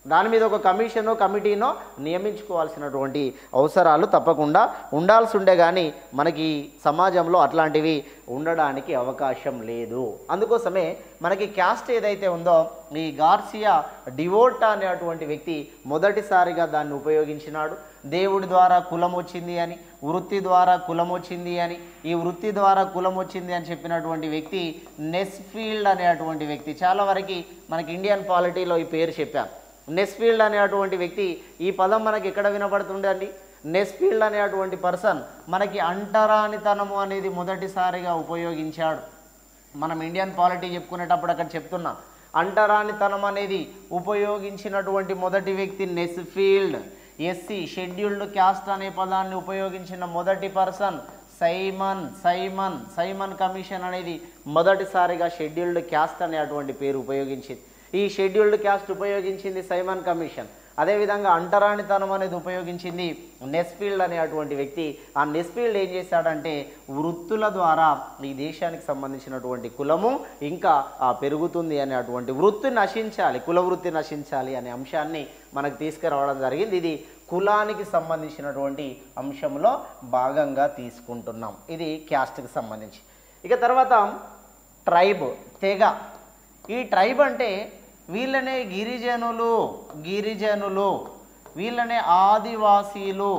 దాని మీద ఒక కమిషనో కమిటీనో నియమించుకోవాల్సినటువంటి అవసరాలు తప్పకుండా ఉండాల్సి ఉండే, కానీ మనకి సమాజంలో అట్లాంటివి ఉండడానికి అవకాశం లేదు. అందుకోసమే మనకి క్యాస్ట్ ఏదైతే ఉందో ఈ గార్సియా డివోర్టా అనేటువంటి వ్యక్తి మొదటిసారిగా దాన్ని ఉపయోగించినాడు. దేవుడి ద్వారా కులం వచ్చింది అని, వృత్తి ద్వారా కులం వచ్చింది అని, ఈ వృత్తి ద్వారా కులం వచ్చింది అని చెప్పినటువంటి వ్యక్తి నెస్ఫీల్డ్ అనేటువంటి వ్యక్తి. చాలా వరకు మనకి ఇండియన్ పాలిటీలో ఈ పేరు చెప్పాం. నెస్ఫీల్డ్ అనేటువంటి వ్యక్తి, ఈ పదం మనకి ఎక్కడ వినపడుతుందండి? నెస్ఫీల్డ్ అనేటువంటి పర్సన్ మనకి అంటరానితనము అనేది మొదటిసారిగా ఉపయోగించాడు. మనం ఇండియన్ పాలిటీ చెప్పుకునేటప్పుడు అక్కడ చెప్తున్నాం, అంటరానితనం అనేది ఉపయోగించినటువంటి మొదటి వ్యక్తి నెస్ఫీల్డ్. ఎస్సీ షెడ్యూల్డ్ క్యాస్ట్ అనే పదాన్ని ఉపయోగించిన మొదటి పర్సన్ సైమన్ కమిషన్ అనేది మొదటిసారిగా షెడ్యూల్డ్ క్యాస్ట్ అనేటువంటి పేరు ఉపయోగించింది. ఈ షెడ్యూల్డ్ క్యాస్ట్ ఉపయోగించింది సైమన్ కమిషన్. అదేవిధంగా అంటరానితనం అనేది ఉపయోగించింది నెస్ఫీల్డ్ అనేటువంటి వ్యక్తి. ఆ నెస్ఫీల్డ్ ఏం చేశాడంటే వృత్తుల ద్వారా ఈ దేశానికి సంబంధించినటువంటి కులము ఇంకా పెరుగుతుంది అనేటువంటి వృత్తి నశించాలి, కుల వృత్తి నశించాలి అనే అంశాన్ని మనకు తీసుకురావడం జరిగింది. ఇది కులానికి సంబంధించినటువంటి అంశంలో భాగంగా తీసుకుంటున్నాం. ఇది క్యాస్ట్కి సంబంధించి. ఇక తర్వాత ట్రైబ్, తెగ. ఈ ట్రైబ్ అంటే వీళ్ళనే గిరిజనులు వీళ్ళనే ఆదివాసీలు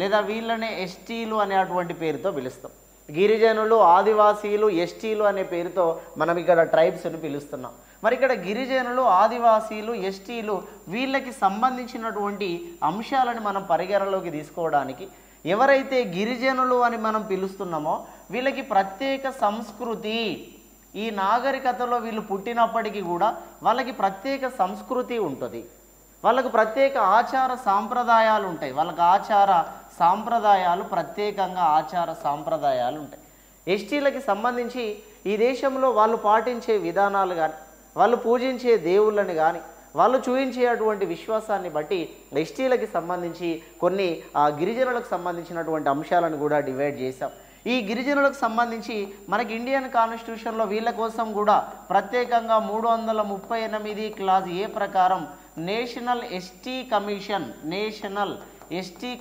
లేదా వీళ్ళనే ఎస్టీలు అనేటువంటి పేరుతో పిలుస్తాం. గిరిజనులు, ఆదివాసీలు, ఎస్టీలు అనే పేరుతో మనం ఇక్కడ ట్రైబ్స్ని పిలుస్తున్నాం. మరి ఇక్కడ గిరిజనులు, ఆదివాసీలు, ఎస్టీలు వీళ్ళకి సంబంధించినటువంటి అంశాలను మనం పరిగణలోకి తీసుకోవడానికి ఎవరైతే గిరిజనులు అని మనం పిలుస్తున్నామో వీళ్ళకి ప్రత్యేక సంస్కృతి, ఈ నాగరికతలో వీళ్ళు పుట్టినప్పటికీ కూడా వాళ్ళకి ప్రత్యేక సంస్కృతి ఉంటుంది, వాళ్ళకు ప్రత్యేక ఆచార సాంప్రదాయాలు ఉంటాయి, వాళ్ళకి ఆచార సాంప్రదాయాలు ప్రత్యేకంగా ఆచార సాంప్రదాయాలు ఉంటాయి. ఎస్టీలకి సంబంధించి ఈ దేశంలో వాళ్ళు పాటించే విధానాలు కానీ, వాళ్ళు పూజించే దేవుళ్ళని కానీ, వాళ్ళు చూపించేటువంటి విశ్వాసాన్ని బట్టి ఎస్టీలకి సంబంధించి కొన్ని గిరిజనులకు సంబంధించినటువంటి అంశాలను కూడా డివైడ్ చేశాం. ఈ గిరిజనులకు సంబంధించి మనకి ఇండియన్ కాన్స్టిట్యూషన్లో వీళ్ళ కోసం కూడా ప్రత్యేకంగా 338 క్లాజ్ ఏ ప్రకారం నేషనల్ ఎస్టీ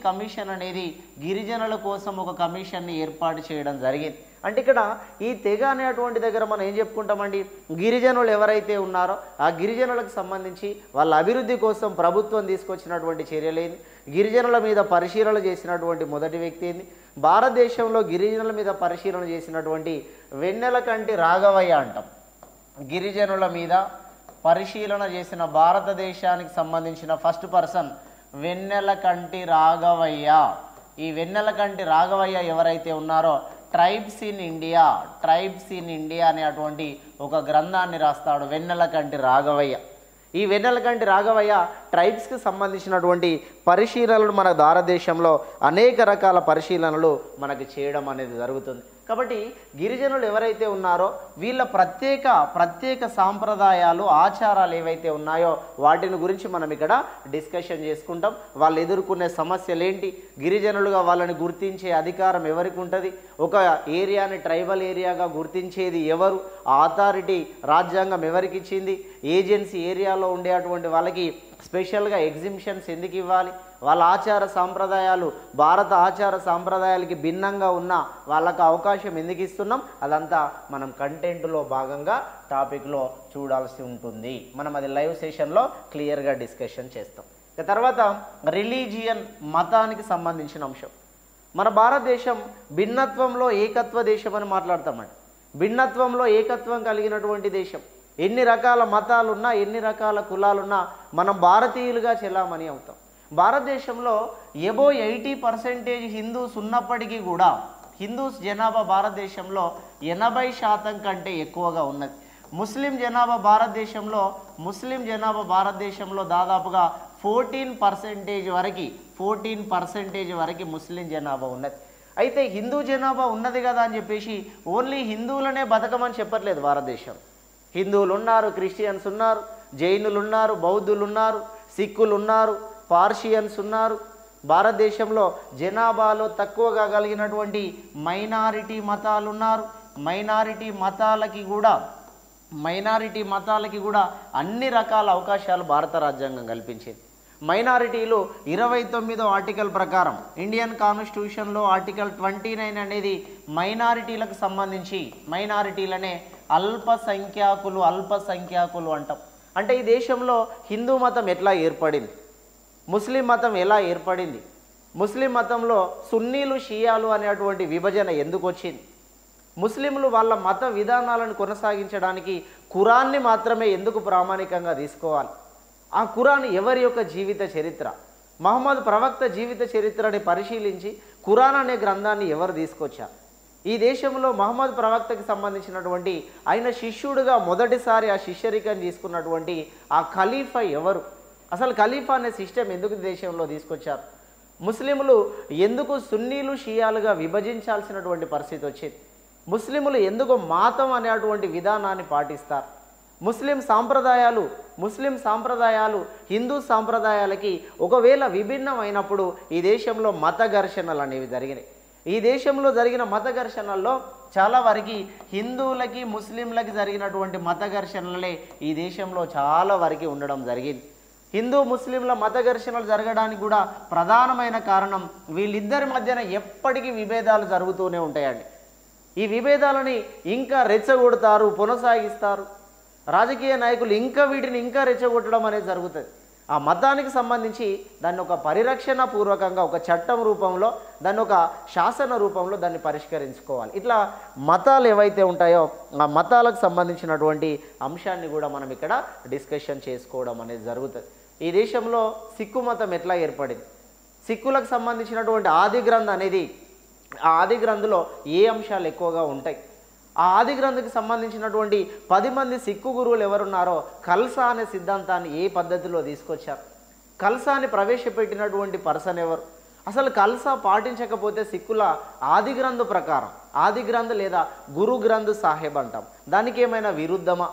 కమిషన్ అనేది గిరిజనుల కోసం ఒక కమిషన్ని ఏర్పాటు చేయడం జరిగింది. అంటే ఇక్కడ ఈ తెగ అనేటువంటి దగ్గర మనం ఏం చెప్పుకుంటామండి, గిరిజనులు ఎవరైతే ఉన్నారో ఆ గిరిజనులకు సంబంధించి వాళ్ళ అభివృద్ధి కోసం ప్రభుత్వం తీసుకొచ్చినటువంటి చర్యలేంది, గిరిజనుల మీద పరిశీలన చేసినటువంటి మొదటి వ్యక్తి ఏంది, భారతదేశంలో గిరిజనుల మీద పరిశీలన చేసినటువంటి వెన్నెలకంటి రాఘవయ్య అంటాం. గిరిజనుల మీద పరిశీలన చేసిన భారతదేశానికి సంబంధించిన ఫస్ట్ పర్సన్ వెన్నెలకంటి రాఘవయ్య. ఈ వెన్నెలకంటి రాఘవయ్య ఎవరైతే ఉన్నారో ట్రైబ్స్ ఇన్ ఇండియా అనేటువంటి ఒక గ్రంథాన్ని రాస్తాడు వెన్నెలకంటి రాఘవయ్య. ఈ వెన్నెలకంటి రాఘవయ్య ట్రైబ్స్కి సంబంధించినటువంటి పరిశీలనలు మన భారతదేశంలో అనేక రకాల పరిశీలనలు మనకి చేయడం అనేది జరుగుతుంది. కాబట్టి గిరిజనులు ఎవరైతే ఉన్నారో వీళ్ళ ప్రత్యేక సాంప్రదాయాలు, ఆచారాలు ఏవైతే ఉన్నాయో వాటిని గురించి మనం ఇక్కడ డిస్కషన్ చేసుకుంటాం. వాళ్ళు ఎదుర్కొనే సమస్యలు ఏంటి, గిరిజనులుగా వాళ్ళని గుర్తించే అధికారం ఎవరికి ఉంటుంది, ఒక ఏరియాని ట్రైబల్ ఏరియాగా గుర్తించేది ఎవరు, ఆ అథారిటీ రాజ్యాంగం ఎవరికి ఇచ్చింది, ఏజెన్సీ ఏరియాలో ఉండేటువంటి వాళ్ళకి స్పెషల్గా ఎగ్జిబిషన్స్ ఎందుకు ఇవ్వాలి, వాళ్ళ ఆచార సాంప్రదాయాలు భారత ఆచార సాంప్రదాయాలకి భిన్నంగా ఉన్న వాళ్ళకు అవకాశం ఎందుకు ఇస్తున్నాం, అదంతా మనం కంటెంట్లో భాగంగా టాపిక్లో చూడాల్సి ఉంటుంది. మనం అది లైవ్ సెషన్లో క్లియర్గా డిస్కషన్ చేస్తాం. ఇక తర్వాత రిలీజియన్, మతానికి సంబంధించిన అంశం. మన భారతదేశం భిన్నత్వంలో ఏకత్వ దేశం అని మాట్లాడతామండి. భిన్నత్వంలో ఏకత్వం కలిగినటువంటి దేశం. ఎన్ని రకాల మతాలున్నా, ఎన్ని రకాల కులాలున్నా మనం భారతీయులుగా చెల్లామణి అవుతాం. భారతదేశంలో ఎబో 80% హిందూస్ ఉన్నప్పటికీ కూడా హిందూస్ జనాభా భారతదేశంలో 80% కంటే ఎక్కువగా ఉన్నది. ముస్లిం జనాభా భారతదేశంలో దాదాపుగా 14% వరకు ముస్లిం జనాభా ఉన్నది. అయితే హిందూ జనాభా ఉన్నది కదా అని చెప్పేసి ఓన్లీ హిందువులనే బతకమని చెప్పట్లేదు. భారతదేశం హిందువులు ఉన్నారు, క్రిస్టియన్స్ ఉన్నారు, జైనులు ఉన్నారు, బౌద్ధులు ఉన్నారు, సిక్కులు ఉన్నారు, పార్షియన్స్ ఉన్నారు. భారతదేశంలో జనాభాలో తక్కువగా కలిగినటువంటి మైనారిటీ మతాలు ఉన్నారు. మైనారిటీ మతాలకి కూడా అన్ని రకాల అవకాశాలు భారత రాజ్యాంగం కల్పించింది. మైనారిటీలు 29వ ఆర్టికల్ ప్రకారం ఇండియన్ కాన్స్టిట్యూషన్లో ఆర్టికల్ 29 అనేది మైనారిటీలకు సంబంధించి, మైనారిటీలనే అల్పసంఖ్యాకులు అంటాం. అంటే ఈ దేశంలో హిందూ మతం ఎట్లా ఏర్పడింది, ముస్లిం మతం ఎలా ఏర్పడింది, ముస్లిం మతంలో సున్నీలు, షియాలు అనేటువంటి విభజన ఎందుకు వచ్చింది, ముస్లింలు వాళ్ళ మత విధానాలను కొనసాగించడానికి ఖురాన్ని మాత్రమే ఎందుకు ప్రామాణికంగా తీసుకోవాలి, ఆ ఖురాన్ ఎవరి యొక్క జీవిత చరిత్ర, మహమ్మద్ ప్రవక్త జీవిత చరిత్రని పరిశీలించి ఖురాన్ అనే గ్రంథాన్ని ఎవరు తీసుకొచ్చారు, ఈ దేశంలో మహమ్మద్ ప్రవక్తకి సంబంధించినటువంటి ఆయన శిష్యుడిగా మొదటిసారి ఆ శిష్యరికం తీసుకున్నటువంటి ఆ ఖలీఫా ఎవరు, అసలు ఖలీఫా అనే సిస్టమ్ ఎందుకు దేశంలో తీసుకొచ్చారు, ముస్లింలు ఎందుకు సున్నీలు, షియాలుగా విభజించాల్సినటువంటి పరిస్థితి వచ్చింది, ముస్లింలు ఎందుకు మాతం అనేటువంటి విధానాన్ని పాటిస్తారు, ముస్లిం సాంప్రదాయాలు హిందూ సాంప్రదాయాలకి ఒకవేళ విభిన్నమైనప్పుడు ఈ దేశంలో మత ఘర్షణలు అనేవి జరిగినాయి. ఈ దేశంలో జరిగిన మత ఘర్షణల్లో చాలా వరకు హిందువులకి, ముస్లింలకి జరిగినటువంటి మత ఘర్షణలే ఈ దేశంలో చాలా వరకు ఉండడం జరిగింది. హిందూ ముస్లింల మత ఘర్షణలు జరగడానికి కూడా ప్రధానమైన కారణం వీళ్ళిద్దరి మధ్యన ఎప్పటికీ విభేదాలు జరుగుతూనే ఉంటాయండి. ఈ విభేదాలని ఇంకా రెచ్చగొడతారు, కొనసాగిస్తారు. రాజకీయ నాయకులు ఇంకా వీటిని ఇంకా రెచ్చగొట్టడం అనేది జరుగుతుంది. ఆ మతానికి సంబంధించి దాన్ని ఒక పరిరక్షణ పూర్వకంగా ఒక చట్టం రూపంలో దాన్ని ఒక శాసన రూపంలో దాన్ని పరిష్కరించుకోవాలి. ఇట్లా మతాలు ఏవైతే ఉంటాయో ఆ మతాలకు సంబంధించినటువంటి అంశాన్ని కూడా మనం ఇక్కడ డిస్కషన్ చేసుకోవడం అనేది జరుగుతుంది. ఈ దేశంలో సిక్కు మతం ఎట్లా ఏర్పడింది, సిక్కులకు సంబంధించినటువంటి ఆది గ్రంథ్ అనేది ఆ ఆది గ్రంథులో ఏ అంశాలు ఎక్కువగా ఉంటాయి, ఆ ఆది గ్రంథకి సంబంధించినటువంటి 10 మంది సిక్కు గురువులు ఎవరున్నారో ఖల్సా అనే సిద్ధాంతాన్ని ఏ పద్ధతిలో తీసుకొచ్చారు, ఖల్సాని ప్రవేశపెట్టినటువంటి పర్సన్ ఎవరు, అసలు ఖల్సా పాటించకపోతే సిక్కుల ఆది గ్రంథ ప్రకారం ఆది గ్రంథ లేదా గురు గ్రంథ్ సాహెబ్ అంటాం, దానికి ఏమైనా విరుద్ధమా,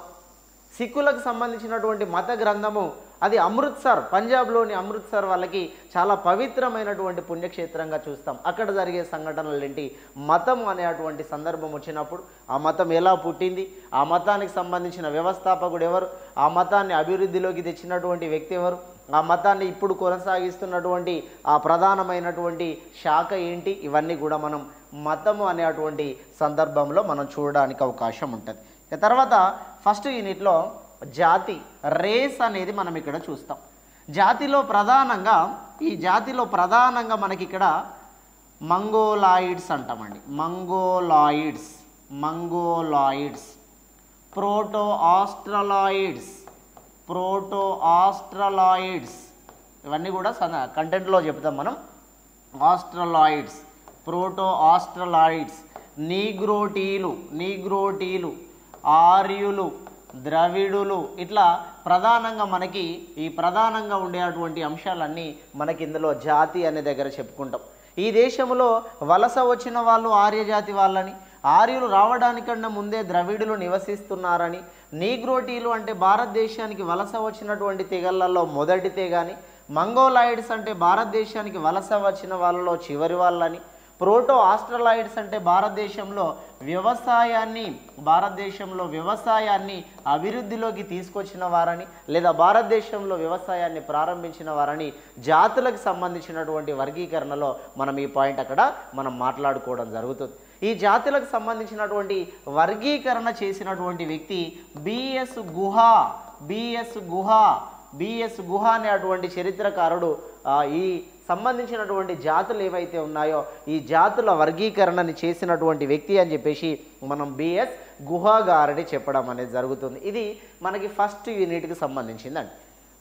సిక్కులకు సంబంధించినటువంటి మత గ్రంథము అది అమృత్సర్ పంజాబ్లోని అమృత్సర్ వాళ్ళకి చాలా పవిత్రమైనటువంటి పుణ్యక్షేత్రంగా చూస్తాం. అక్కడ జరిగే సంఘటనలు ఏంటి, మతం అనేటువంటి సందర్భం వచ్చినప్పుడు ఆ మతం ఎలా పుట్టింది, ఆ మతానికి సంబంధించిన వ్యవస్థాపకుడు ఎవరు, ఆ మతాన్ని అభివృద్ధిలోకి తెచ్చినటువంటి వ్యక్తి ఎవరు, ఆ మతాన్ని ఇప్పుడు కొనసాగిస్తున్నటువంటి ఆ ప్రధానమైనటువంటి శాఖ ఏంటి, ఇవన్నీ కూడా మనం మతము అనేటువంటి సందర్భంలో మనం చూడడానికి అవకాశం ఉంటుంది. తర్వాత ఫస్ట్ యూనిట్లో జాతి రేస్ అనేది మనం ఇక్కడ చూస్తాం. జాతిలో ప్రధానంగా మనకి ఇక్కడ మంగోలాయిడ్స్ అంటామండి, మంగోలాయిడ్స్, ప్రోటో ఆస్ట్రలాయిడ్స్ ఇవన్నీ కూడా కంటెంట్లో చెప్తాం మనం. ఆస్ట్రలాయిడ్స్, ప్రోటో ఆస్ట్రలాయిడ్స్, నీగ్రోటీలు, ఆర్యులు, ద్రవిడులు, ఇట్లా ప్రధానంగా మనకి ఈ ప్రధానంగా ఉండేటువంటి అంశాలన్నీ మనకి ఇందులో జాతి అనే దగ్గర చెప్పుకుంటాం. ఈ దేశంలో వలస వచ్చిన వాళ్ళు ఆర్యజాతి వాళ్ళని, ఆర్యులు రావడానికన్నా ముందే ద్రవిడులు నివసిస్తున్నారని, నీగ్రోటీలు అంటే భారతదేశానికి వలస వచ్చినటువంటి తెగళ్ళల్లో మొదటి తెగని, మంగోలాయిడ్స్ అంటే భారతదేశానికి వలస వచ్చిన వాళ్ళలో చివరి వాళ్ళని, ప్రోటో ఆస్ట్రలాయిడ్స్ అంటే భారతదేశంలో వ్యవసాయాన్ని అభివృద్ధిలోకి తీసుకొచ్చిన వారని లేదా భారతదేశంలో వ్యవసాయాన్ని ప్రారంభించిన వారని జాతులకు సంబంధించినటువంటి వర్గీకరణలో మనం ఈ పాయింట్ అక్కడ మనం మాట్లాడుకోవడం జరుగుతుంది. ఈ జాతులకు సంబంధించినటువంటి వర్గీకరణ చేసినటువంటి వ్యక్తి బిఎస్ గుహ అనేటువంటి చరిత్రకారుడు ఈ సంబంధించినటువంటి జాతులు ఏవైతే ఉన్నాయో ఈ జాతుల వర్గీకరణని చేసినటువంటి వ్యక్తి అని చెప్పేసి మనం బిఎస్ గుహ గారిని చెప్పడం అనేది జరుగుతుంది. ఇది మనకి ఫస్ట్ యూనిట్కి సంబంధించిందండి.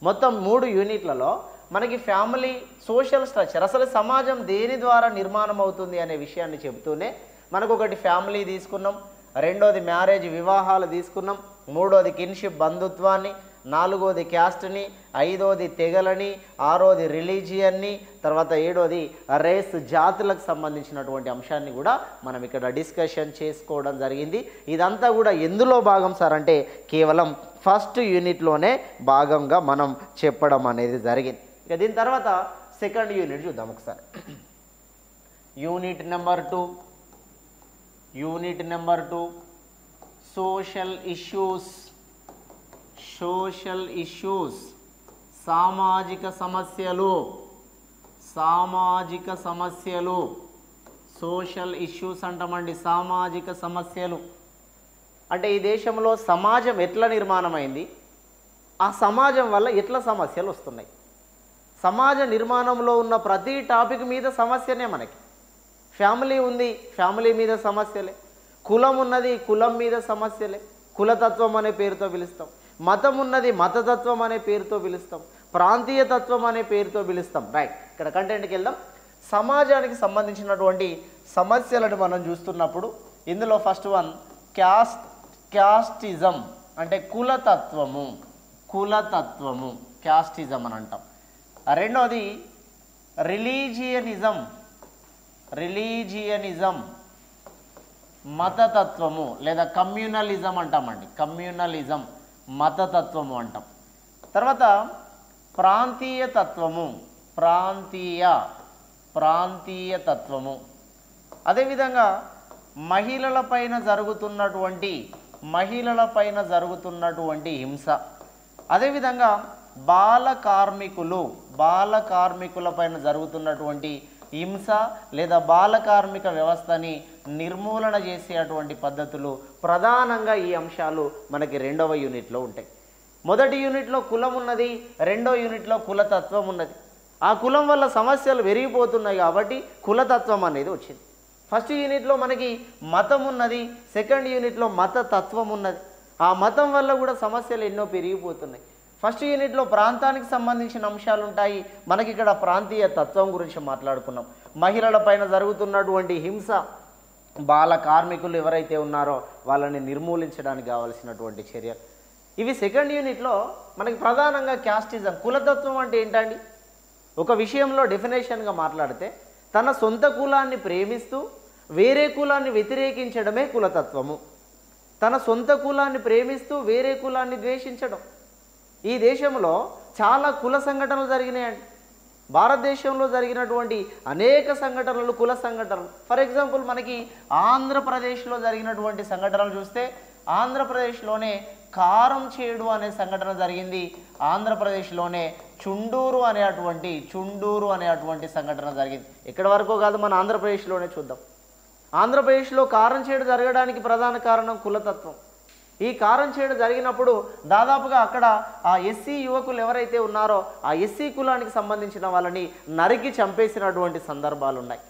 మొత్తం 3 యూనిట్లలో మనకి ఫ్యామిలీ, సోషల్ స్ట్రక్చర్, అసలు సమాజం దేని ద్వారా నిర్మాణం అవుతుంది అనే విషయాన్ని చెబుతూనే మనకు ఒకటి ఫ్యామిలీ తీసుకున్నాం, రెండోది మ్యారేజ్ వివాహాలు తీసుకున్నాం, మూడోది కిన్షిప్ బంధుత్వాన్ని, నాలుగోది క్యాస్ట్ని, ఐదోది తెగలని, ఆరోది రిలీజియన్ని, తర్వాత ఏడోది రేస్ జాతులకు సంబంధించినటువంటి అంశాన్ని కూడా మనం ఇక్కడ డిస్కషన్ చేసుకోవడం జరిగింది. ఇదంతా కూడా ఎందులో భాగం సార్ అంటే కేవలం ఫస్ట్ యూనిట్లోనే భాగంగా మనం చెప్పడం అనేది జరిగింది. ఇక దీని తర్వాత సెకండ్ యూనిట్ చూద్దాం ఒకసారి. యూనిట్ నెంబర్ 2 సోషల్ ఇష్యూస్, సామాజిక సమస్యలు, సోషల్ ఇష్యూస్ అంటామండి. సామాజిక సమస్యలు అంటే ఈ దేశంలో సమాజం ఎట్లా నిర్మాణమైంది, ఆ సమాజం వల్ల ఎట్లా సమస్యలు వస్తున్నాయి. సమాజ నిర్మాణంలో ఉన్న ప్రతి టాపిక్ మీద సమస్యనే. మనకి ఫ్యామిలీ ఉంది, ఫ్యామిలీ మీద సమస్యలే. కులం ఉన్నది, కులం మీద సమస్యలే, కులతత్వం అనే పేరుతో పిలుస్తాం. మతం ఉన్నది, మతతత్వం అనే పేరుతో పిలుస్తాం. ప్రాంతీయ తత్వం అనే పేరుతో పిలుస్తాం. రైట్, ఇక్కడ కంటెంట్కి వెళ్దాం. సమాజానికి సంబంధించినటువంటి సమస్యలను మనం చూస్తున్నప్పుడు ఇందులో ఫస్ట్ వన్ క్యాస్టిజం అంటే కులతత్వము, క్యాస్టిజం అని అంటాం. రెండోది రిలీజియనిజం, మతతత్వము లేదా కమ్యూనలిజం అంటామండి. కమ్యూనలిజం మతతత్వము అంటాం. తర్వాత ప్రాంతీయ తత్వము, అదేవిధంగా మహిళలపైన జరుగుతున్నటువంటి హింస, అదేవిధంగా బాల కార్మికులపైన జరుగుతున్నటువంటి హింస లేదా బాల కార్మిక వ్యవస్థని నిర్మూలన చేసేటువంటి పద్ధతులు, ప్రధానంగా ఈ అంశాలు మనకి రెండవ యూనిట్లో ఉంటాయి. మొదటి యూనిట్లో కులం ఉన్నది, రెండో యూనిట్లో కులతత్వం ఉన్నది. ఆ కులం వల్ల సమస్యలు పెరిగిపోతున్నాయి కాబట్టి కులతత్వం అనేది వచ్చింది. ఫస్ట్ యూనిట్లో మనకి మతం ఉన్నది, సెకండ్ యూనిట్లో మతతత్వం ఉన్నది. ఆ మతం వల్ల కూడా సమస్యలు ఎన్నో పెరిగిపోతున్నాయి. ఫస్ట్ యూనిట్లో ప్రాంతానికి సంబంధించిన అంశాలు ఉంటాయి, మనకి ఇక్కడ ప్రాంతీయ తత్వం గురించి మాట్లాడుకున్నాం. మహిళల పైన జరుగుతున్నటువంటి హింస, బాల కార్మికులు ఎవరైతే ఉన్నారో వాళ్ళని నిర్మూలించడానికి కావాల్సినటువంటి చర్యలు, ఇవి సెకండ్ యూనిట్లో మనకి ప్రధానంగా క్యాస్టిజం. కులతత్వం అంటే ఏంటండి? ఒక విషయంలో డెఫినేషన్గా మాట్లాడితే తన సొంత కులాన్ని ప్రేమిస్తూ వేరే కులాన్ని వ్యతిరేకించడమే కులతత్వము. తన సొంత కులాన్ని ప్రేమిస్తూ వేరే కులాన్ని ద్వేషించడం. ఈ దేశంలో చాలా కుల సంఘటనలు జరిగినాయండి. భారతదేశంలో జరిగినటువంటి అనేక సంఘటనలు కుల సంఘటనలు. ఫర్ ఎగ్జాంపుల్ మనకి ఆంధ్రప్రదేశ్లో జరిగినటువంటి సంఘటనలు చూస్తే ఆంధ్రప్రదేశ్లోనే కారం చేడు అనే సంఘటన జరిగింది. ఆంధ్రప్రదేశ్లోనే చుండూరు అనేటువంటి సంఘటన జరిగింది. ఎక్కడి వరకు కాదు, మన ఆంధ్రప్రదేశ్లోనే చూద్దాం. ఆంధ్రప్రదేశ్లో కారం చేడు జరగడానికి ప్రధాన కారణం కులతత్వం. ఈ కారం చేడు జరిగినప్పుడు దాదాపుగా అక్కడ ఆ ఎస్సీ యువకులు ఎవరైతే ఉన్నారో ఆ ఎస్సీ కులానికి సంబంధించిన వాళ్ళని నరికి చంపేసినటువంటి సందర్భాలు ఉన్నాయి.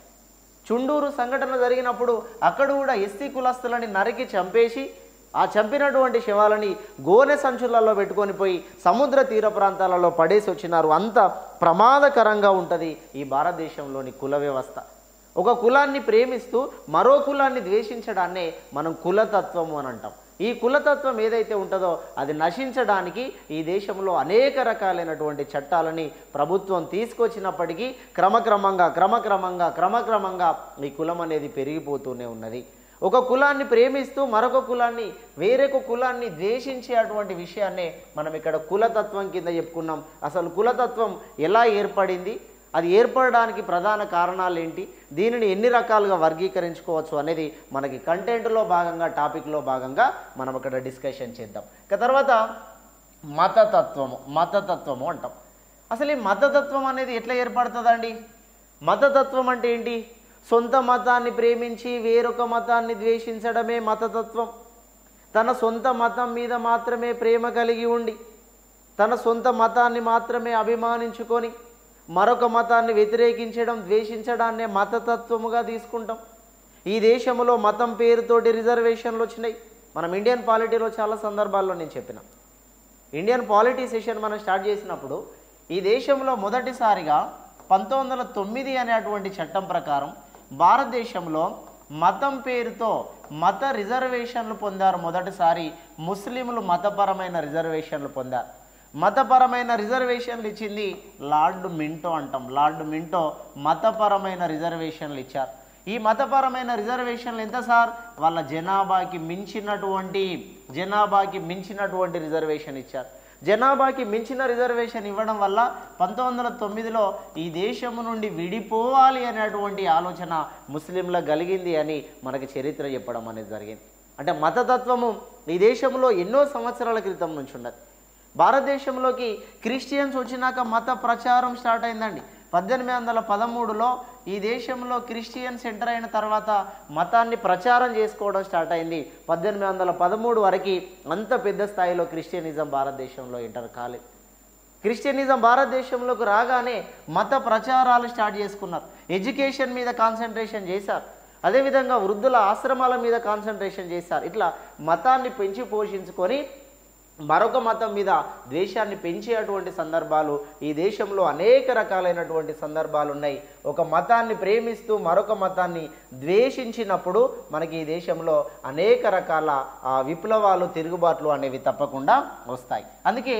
చుండూరు సంఘటన జరిగినప్పుడు అక్కడ కూడా ఎస్సీ కులస్తులని నరికి చంపేసి ఆ చంపినటువంటి శవాలని గోనె సంచులలో పెట్టుకొని పోయి సముద్ర తీర ప్రాంతాలలో పడేసి వచ్చినారు. అంత ప్రమాదకరంగా ఉంటుంది ఈ భారతదేశంలోని కుల వ్యవస్థ. ఒక కులాన్ని ప్రేమిస్తూ మరో కులాన్ని ద్వేషించడాన్నే మనం కులతత్వము అని అంటాం. ఈ కులతత్వం ఏదైతే ఉంటుందో అది నశించడానికి ఈ దేశంలో అనేక రకాలైనటువంటి చట్టాలని ప్రభుత్వం తీసుకొచ్చినప్పటికీ క్రమక్రమంగా ఈ కులం అనేది పెరిగిపోతూనే ఉన్నది. ఒక కులాన్ని ప్రేమిస్తూ మరొక కులాన్ని వేరొక కులాన్ని ద్వేషించే అటువంటి విషయాన్నే మనం ఇక్కడ కులతత్వం కింద చెప్పుకున్నాం. అసలు కులతత్వం ఎలా ఏర్పడింది, అది ఏర్పడడానికి ప్రధాన కారణాలు ఏంటి, దీనిని ఎన్ని రకాలుగా వర్గీకరించుకోవచ్చు అనేది మనకి కంటెంట్లో భాగంగా టాపిక్లో భాగంగా మనం ఇక్కడ డిస్కషన్ చేద్దాం. ఇక తర్వాత మతతత్వము అంటాం. అసలు ఈ మతతత్వం అనేది ఎట్లా ఏర్పడుతుందండి? మతతత్వం అంటే ఏంటి? సొంత మతాన్ని ప్రేమించి వేరొక మతాన్ని ద్వేషించడమే మతతత్వం. తన సొంత మతం మీద మాత్రమే ప్రేమ కలిగి ఉండి తన సొంత మతాన్ని మాత్రమే అభిమానించుకొని మరొక మతాన్ని వ్యతిరేకించడం, ద్వేషించడాన్నే మతతత్వముగా తీసుకుంటాం. ఈ దేశంలో మతం పేరుతోటి రిజర్వేషన్లు వచ్చినాయి. మనం ఇండియన్ పాలిటీలో చాలా సందర్భాల్లో నేను చెప్పిన ఇండియన్ పాలిటీ సెషన్ మనం స్టార్ట్ చేసినప్పుడు ఈ దేశంలో మొదటిసారిగా 1909 అనేటువంటి చట్టం ప్రకారం భారతదేశంలో మతం పేరుతో మత రిజర్వేషన్లు పొందారు. మొదటిసారి ముస్లింలు మతపరమైన రిజర్వేషన్లు పొందారు. మతపరమైన రిజర్వేషన్లు ఇచ్చింది లార్డ్ మింటో అంటాం. లార్డ్ మింటో మతపరమైన రిజర్వేషన్లు ఇచ్చారు. ఈ మతపరమైన రిజర్వేషన్లు ఎంత సార్? వాళ్ళ జనాభాకి మించినటువంటి రిజర్వేషన్ ఇచ్చారు. జనాభాకి మించిన రిజర్వేషన్ ఇవ్వడం వల్ల 1909లో ఈ దేశము నుండి విడిపోవాలి అనేటువంటి ఆలోచన ముస్లింలకు కలిగింది అని మనకి చరిత్ర చెప్పడం అనేది జరిగింది. అంటే మతతత్వము ఈ దేశంలో ఎన్నో సంవత్సరాల క్రితం నుంచి ఉన్నది. భారతదేశంలోకి క్రిస్టియన్స్ వచ్చినాక మత ప్రచారం స్టార్ట్ అయిందండి. 1813లో ఈ దేశంలో క్రిస్టియన్స్ ఎంటర్ అయిన తర్వాత మతాన్ని ప్రచారం చేసుకోవడం స్టార్ట్ అయింది. 1813 వరకు అంత పెద్ద స్థాయిలో క్రిస్టియనిజం భారతదేశంలో ఎంటర్ కాలేదు. క్రిస్టియనిజం భారతదేశంలోకి రాగానే మత ప్రచారాలు స్టార్ట్ చేసుకున్నారు. ఎడ్యుకేషన్ మీద కాన్సన్ట్రేషన్ చేశారు. అదేవిధంగా వృద్ధుల ఆశ్రమాల మీద కాన్సన్ట్రేషన్ చేశారు. ఇట్లా మతాన్ని పెంచి పోషించుకొని మరొక మతం మీద ద్వేషాన్ని పెంచేటువంటి సందర్భాలు ఈ దేశంలో అనేక రకాలైనటువంటి సందర్భాలు ఉన్నాయి. ఒక మతాన్ని ప్రేమిస్తూ మరొక మతాన్ని ద్వేషించినప్పుడు మనకి ఈ దేశంలో అనేక రకాల విప్లవాలు, తిరుగుబాట్లు అనేవి తప్పకుండా వస్తాయి. అందుకే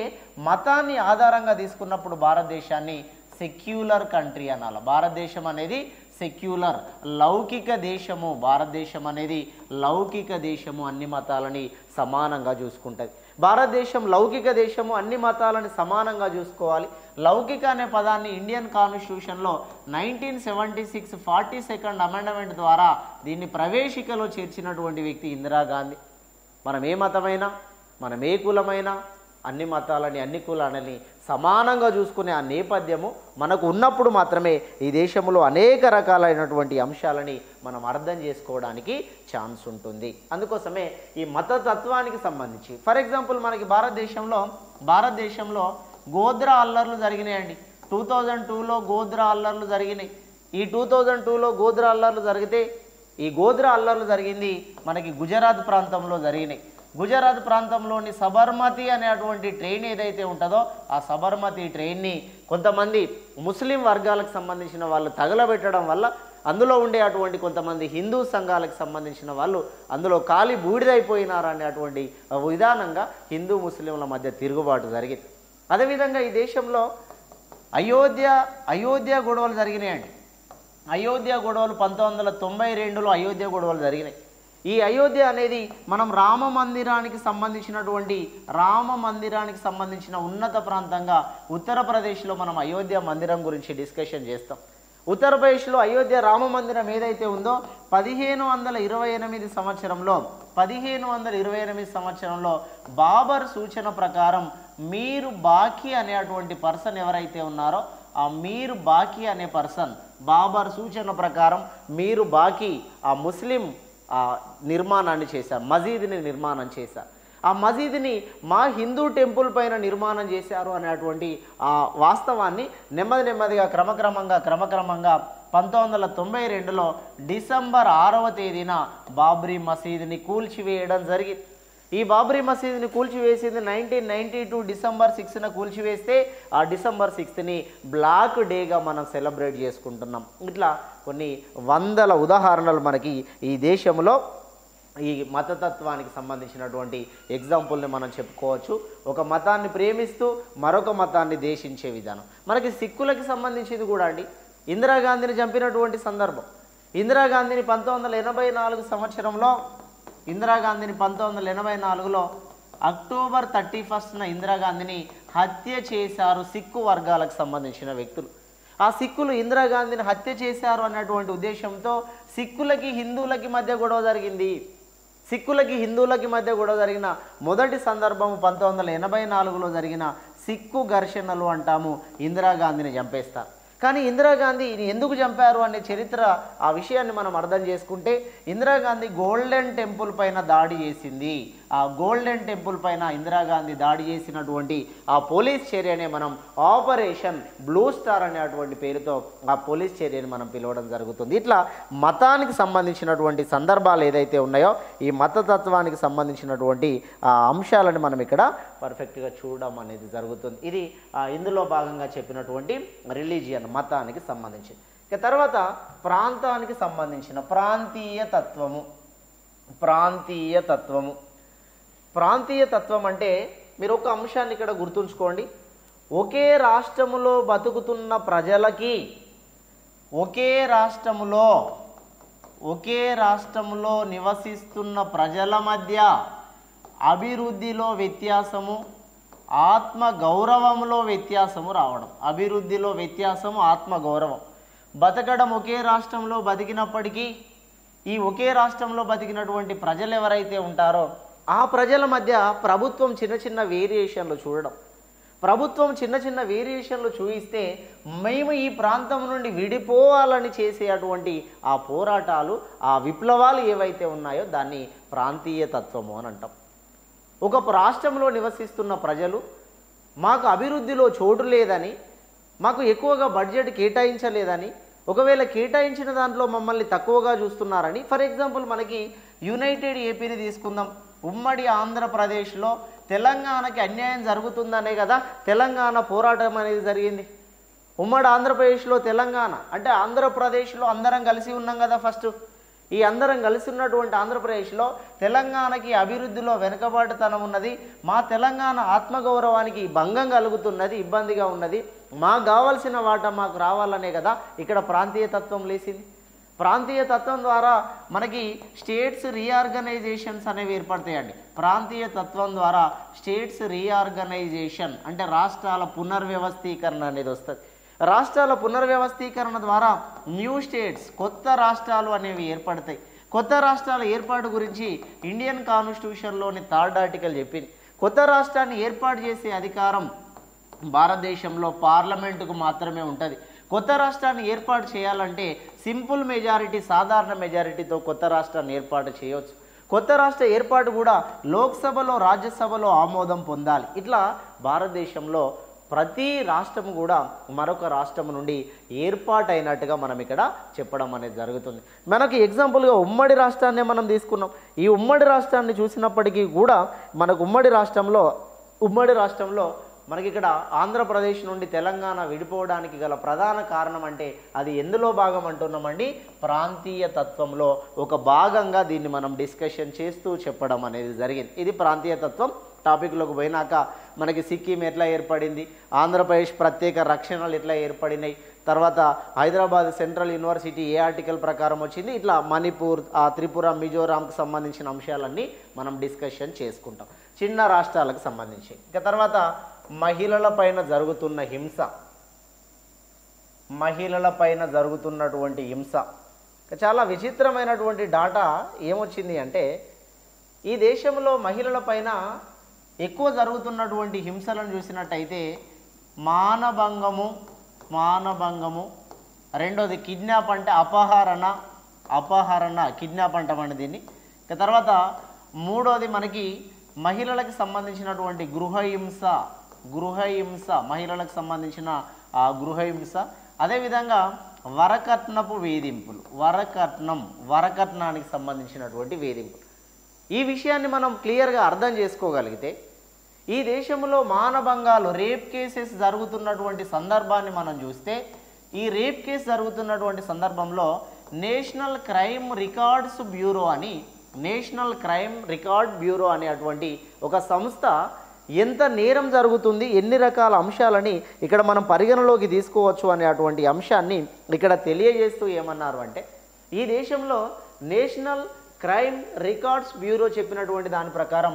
మతాన్ని ఆధారంగా తీసుకున్నప్పుడు భారతదేశాన్ని సెక్యులర్ కంట్రీ అనాలి. భారతదేశం అనేది సెక్యులర్, లౌకిక దేశము. భారతదేశం అనేది లౌకిక దేశము, అన్ని మతాలని సమానంగా చూసుకుంటుంది. భారతదేశం లౌకిక దేశము, అన్ని మతాలని సమానంగా చూసుకోవాలి. లౌకిక అనే పదాన్ని ఇండియన్ కాన్స్టిట్యూషన్లో 1976 42nd అమెండ్మెంట్ ద్వారా దీన్ని ప్రవేశికలో చేర్చినటువంటి వ్యక్తి ఇందిరాగాంధీ. మనం ఏ మతమైనా, మనం ఏ కులమైనా, అన్ని మతాలని అన్ని కులాలని సమానంగా చూసుకునే ఆ నేపథ్యము మనకు ఉన్నప్పుడు మాత్రమే ఈ దేశంలో అనేక రకాలైనటువంటి అంశాలని మనం అర్థం చేసుకోవడానికి ఛాన్స్ ఉంటుంది. అందుకోసమే ఈ మతతత్వానికి సంబంధించి ఫర్ ఎగ్జాంపుల్ మనకి భారతదేశంలో భారతదేశంలో గోధ్రా అల్లర్లు జరిగినాయండి. 2002లో గోధ్రా అల్లర్లు జరిగినాయి. ఈ 2002లో గోధ్రా అల్లర్లు జరిగితే ఈ గోధ్రా అల్లర్లు జరిగింది మనకి గుజరాత్ ప్రాంతంలో జరిగినాయి. గుజరాత్ ప్రాంతంలోని సబర్మతి అనేటువంటి ట్రైన్ ఏదైతే ఉంటుందో ఆ సబర్మతి ట్రైన్ని కొంతమంది ముస్లిం వర్గాలకు సంబంధించిన వాళ్ళు తగలబెట్టడం వల్ల అందులో ఉండే అటువంటి కొంతమంది హిందూ సంఘాలకు సంబంధించిన వాళ్ళు అందులో కాలి బూడిదైపోయినారు అనేటువంటి విధానంగా హిందూ ముస్లింల మధ్య తిరుగుబాటు జరిగింది. అదేవిధంగా ఈ దేశంలో అయోధ్య గొడవలు జరిగినాయండి. అయోధ్య గొడవలు 1992లో అయోధ్య గొడవలు జరిగినాయి. ఈ అయోధ్య అనేది మనం రామ మందిరానికి సంబంధించిన ఉన్నత ప్రాంతంగా ఉత్తరప్రదేశ్లో మనం అయోధ్య మందిరం గురించి డిస్కషన్ చేస్తాం. ఉత్తరప్రదేశ్లో అయోధ్య రామ మందిరం ఏదైతే ఉందో 1528 సంవత్సరంలో బాబర్ సూచన ప్రకారం మీర్ బాకి అనేటువంటి పర్సన్ ఎవరైతే ఉన్నారో ఆ మీర్ బాకి అనే పర్సన్ బాబర్ సూచన ప్రకారం మీర్ బాకి ఆ ముస్లిం నిర్మాణాన్ని చేశారు, మసీదుని నిర్మాణం చేశారు. ఆ మసీదుని మా హిందూ టెంపుల్ పైన నిర్మాణం చేశారు అనేటువంటి ఆ వాస్తవాన్ని నెమ్మదిగా క్రమక్రమంగా 1992లో డిసెంబర్ 6వ తేదీన బాబ్రీ మసీదుని కూల్చివేయడం జరిగింది. ఈ బాబ్రీ మసీదుని కూల్చివేసింది 1992 డిసెంబర్ 6న కూల్చివేస్తే ఆ డిసెంబర్ 6ని బ్లాక్ డేగా మనం సెలబ్రేట్ చేసుకుంటున్నాం. ఇట్లా కొన్ని వందల ఉదాహరణలు మనకి ఈ దేశంలో ఈ మతతత్వానికి సంబంధించినటువంటి ఎగ్జాంపుల్ని మనం చెప్పుకోవచ్చు. ఒక మతాన్ని ప్రేమిస్తూ మరొక మతాన్ని దేశించే విధానం. మనకి సిక్కులకి సంబంధించింది కూడా అండి. ఇందిరాగాంధీని చంపినటువంటి సందర్భం. ఇందిరాగాంధీని 1984లో అక్టోబర్ 31న ఇందిరాగాంధీని హత్య చేశారు సిక్కు వర్గాలకు సంబంధించిన వ్యక్తులు. ఆ సిక్కులు ఇందిరాగాంధీని హత్య చేశారు అన్నటువంటి ఉద్దేశంతో సిక్కులకి హిందువులకి మధ్య గొడవ జరిగింది. సిక్కులకి హిందువులకి మధ్య గొడవ జరిగిన మొదటి సందర్భం 1984లో జరిగిన సిక్కు ఘర్షణలు అంటాము. ఇందిరాగాంధీని చంపేస్తారు. కానీ ఇందిరాగాంధీని ఎందుకు చంపారు అనే చరిత్ర ఆ విషయాన్ని మనం అర్థం చేసుకుంటే ఇందిరాగాంధీ గోల్డెన్ టెంపుల్ పైన దాడి చేసింది. ఆ గోల్డెన్ టెంపుల్ పైన ఇందిరాగాంధీ దాడి చేసినటువంటి ఆ పోలీస్ చర్యనే మనం ఆపరేషన్ బ్లూ స్టార్ అనేటువంటి పేరుతో ఆ పోలీస్ చర్యని మనం పిలవడం జరుగుతుంది. ఇట్లా మతానికి సంబంధించినటువంటి సందర్భాలు ఏదైతే ఉన్నాయో ఈ మతతత్వానికి సంబంధించినటువంటి ఆ అంశాలను మనం ఇక్కడ పర్ఫెక్ట్గా చూడడం అనేది జరుగుతుంది. ఇది ఇందులో భాగంగా చెప్పినటువంటి రిలీజియన్ మతానికి సంబంధించి. ఇక తర్వాత ప్రాంతానికి సంబంధించిన ప్రాంతీయ తత్వం అంటే మీరు ఒక అంశాన్ని ఇక్కడ గుర్తుంచుకోండి. ఒకే రాష్ట్రములో బతుకుతున్న ప్రజలకి ఒకే రాష్ట్రములో నివసిస్తున్న ప్రజల మధ్య అభివృద్ధిలో వ్యత్యాసము, ఆత్మగౌరవంలో వ్యత్యాసము రావడం. అభివృద్ధిలో వ్యత్యాసము, ఆత్మగౌరవం. బతకడం ఒకే రాష్ట్రంలో బతికినప్పటికీ ఈ ఒకే రాష్ట్రంలో బతికినటువంటి ప్రజలు ఎవరైతే ఉంటారో ఆ ప్రజల మధ్య ప్రభుత్వం చిన్న వేరియేషన్లు చూడడం. ప్రభుత్వం చిన్న వేరియేషన్లు చూపిస్తే మేము ఈ ప్రాంతం నుండి విడిపోవాలని చేసే అటువంటి ఆ పోరాటాలు, ఆ విప్లవాలు ఏవైతే ఉన్నాయో దాన్ని ప్రాంతీయ తత్వము అని అంటాం. ఒక రాష్ట్రంలో నివసిస్తున్న ప్రజలు మాకు అభివృద్ధిలో చోటు లేదని, మాకు ఎక్కువగా బడ్జెట్ కేటాయించలేదని, ఒకవేళ కేటాయించిన దాంట్లో మమ్మల్ని తక్కువగా చూస్తున్నారని. ఫర్ ఎగ్జాంపుల్ మనకి యునైటెడ్ ఏపీని తీసుకుందాం. ఉమ్మడి ఆంధ్రప్రదేశ్లో తెలంగాణకి అన్యాయం జరుగుతుందనే కదా తెలంగాణ పోరాటం అనేది జరిగింది. ఉమ్మడి ఆంధ్రప్రదేశ్లో తెలంగాణ అంటే ఆంధ్రప్రదేశ్లో అందరం కలిసి ఉన్నాం కదా. ఫస్ట్ ఈ అందరం కలిసి ఉన్నటువంటి ఆంధ్రప్రదేశ్లో తెలంగాణకి అభివృద్ధిలో వెనుకబాటుతనం ఉన్నది. మా తెలంగాణ ఆత్మగౌరవానికి భంగం కలుగుతున్నది, ఇబ్బందిగా ఉన్నది. మాకు కావాల్సిన వాటా మాకు రావాలనే కదా ఇక్కడ ప్రాంతీయ తత్వం లేచింది. ప్రాంతీయ తత్వం ద్వారా మనకి స్టేట్స్ రీఆర్గనైజేషన్స్ అనేవి ఏర్పడతాయండి. ప్రాంతీయ తత్వం ద్వారా స్టేట్స్ రీఆర్గనైజేషన్ అంటే రాష్ట్రాల పునర్వ్యవస్థీకరణ అనేది వస్తుంది. రాష్ట్రాల పునర్వ్యవస్థీకరణ ద్వారా న్యూ స్టేట్స్, కొత్త రాష్ట్రాలు అనేవి ఏర్పడతాయి. కొత్త రాష్ట్రాల ఏర్పాటు గురించి ఇండియన్ కాన్స్టిట్యూషన్లోని 3rd ఆర్టికల్ చెప్పింది. కొత్త రాష్ట్రాన్ని ఏర్పాటు చేసే అధికారం భారతదేశంలో పార్లమెంటుకు మాత్రమే ఉంటుంది. కొత్త రాష్ట్రాన్ని ఏర్పాటు చేయాలంటే సింపుల్ మెజారిటీ, సాధారణ మెజారిటీతో కొత్త రాష్ట్రాన్ని ఏర్పాటు చేయవచ్చు. కొత్త రాష్ట్ర ఏర్పాటు కూడా లోక్సభలో రాజ్యసభలో ఆమోదం పొందాలి. ఇట్లా భారతదేశంలో ప్రతి రాష్ట్రం కూడా మరొక రాష్ట్రం నుండి ఏర్పాటైనట్టుగా మనం ఇక్కడ చెప్పడం అనేది జరుగుతుంది. మనకి ఎగ్జాంపుల్గా ఉమ్మడి రాష్ట్రాన్నే మనం తీసుకున్నాం. ఈ ఉమ్మడి రాష్ట్రాన్ని చూసినప్పటికీ కూడా మనకు ఉమ్మడి రాష్ట్రంలో మనకి ఇక్కడ ఆంధ్రప్రదేశ్ నుండి తెలంగాణ విడిపోవడానికి గల ప్రధాన కారణం అంటే అది ఎందులో భాగం అంటున్నామండి, ప్రాంతీయ తత్వంలో ఒక భాగంగా దీన్ని మనం డిస్కషన్ చేస్తూ చెప్పడం అనేది జరిగింది. ఇది ప్రాంతీయ తత్వం. టాపిక్లోకి పోయినాక మనకి సిక్కిం ఎట్లా ఏర్పడింది, ఆంధ్రప్రదేశ్ ప్రత్యేక రక్షణలు ఎట్లా ఏర్పడినాయి, తర్వాత హైదరాబాద్ సెంట్రల్ యూనివర్సిటీ ఏ ఆర్టికల్ ప్రకారం వచ్చింది, ఇట్లా మణిపూర్, త్రిపుర, మిజోరాంకి సంబంధించిన అంశాలన్నీ మనం డిస్కషన్ చేసుకుంటాం చిన్న రాష్ట్రాలకు సంబంధించి. ఇక తర్వాత మహిళల పైన జరుగుతున్నటువంటి హింస చాలా విచిత్రమైనటువంటి డాటా ఏమొచ్చింది అంటే ఈ దేశంలో మహిళల పైన ఎక్కువ జరుగుతున్నటువంటి హింసలను చూసినట్టయితే మానభంగము, రెండోది కిడ్నాప్ అంటే అపహరణ కిడ్నాప్ అంటామండి దీన్ని. ఇక తర్వాత మూడోది మనకి మహిళలకు సంబంధించినటువంటి గృహహింస మహిళలకు సంబంధించిన గృహహింస. అదేవిధంగా వరకట్నపు వేధింపులు, వరకట్నానికి సంబంధించినటువంటి వేధింపులు. ఈ విషయాన్ని మనం క్లియర్గా అర్థం చేసుకోగలిగితే ఈ దేశంలో మానభంగాలు రేప్ కేసెస్ జరుగుతున్నటువంటి సందర్భాన్ని మనం చూస్తే ఈ రేప్ కేసు జరుగుతున్నటువంటి సందర్భంలో నేషనల్ క్రైమ్ రికార్డ్ బ్యూరో అనేటువంటి ఒక సంస్థ ఎంత నేరం జరుగుతుంది, ఎన్ని రకాల అంశాలని ఇక్కడ మనం పరిగణలోకి తీసుకోవచ్చు అనేటువంటి అంశాన్ని ఇక్కడ తెలియజేస్తూ ఏమన్నారు అంటే ఈ దేశంలో నేషనల్ క్రైమ్ రికార్డ్స్ బ్యూరో చెప్పినటువంటి దాని ప్రకారం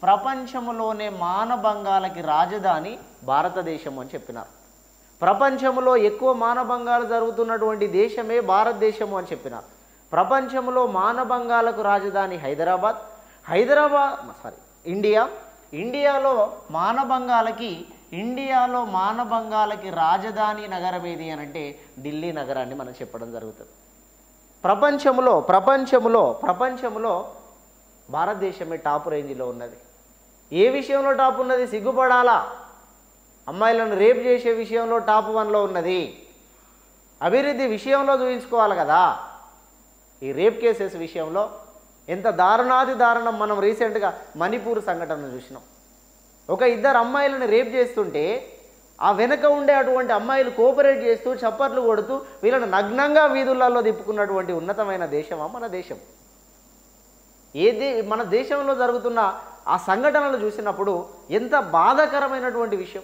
ప్రపంచంలోనే మానభంగాలకి రాజధాని భారతదేశం అని చెప్పినారు. ప్రపంచంలో ఎక్కువ మానభంగాలు జరుగుతున్నటువంటి దేశమే భారతదేశము అని చెప్పినారు. ప్రపంచంలో మానభంగాలకు రాజధాని ఇండియాలో మానభంగాలకి రాజధాని నగరం ఏది అని అంటే ఢిల్లీ నగరాన్ని మనం చెప్పడం జరుగుతుంది. ప్రపంచంలో భారతదేశమే టాప్ రేంజ్లో ఉన్నది. ఏ విషయంలో టాప్ ఉన్నది? సిగ్గుపడాలా. అమ్మాయిలను రేప్ చేసే విషయంలో టాప్ 1లో ఉన్నది. అభివృద్ధి విషయంలో చూపించుకోవాలి కదా. ఈ రేప్ కేసెస్ విషయంలో ఎంత దారుణాది దారుణం. మనం రీసెంట్గా మణిపూర్ సంఘటన చూసినాం. ఒక ఇద్దరు అమ్మాయిలను రేప్ చేస్తుంటే ఆ వెనక ఉండే అటువంటి అమ్మాయిలు కోఆపరేట్ చేస్తూ చప్పట్లు కొడుతూ వీళ్ళని నగ్నంగా వీధులలో తిప్పుకున్నటువంటి ఉన్నతమైన దేశమా మన దేశం? మన దేశంలో జరుగుతున్న ఆ సంఘటనలు చూసినప్పుడు ఎంత బాధాకరమైనటువంటి విషయం.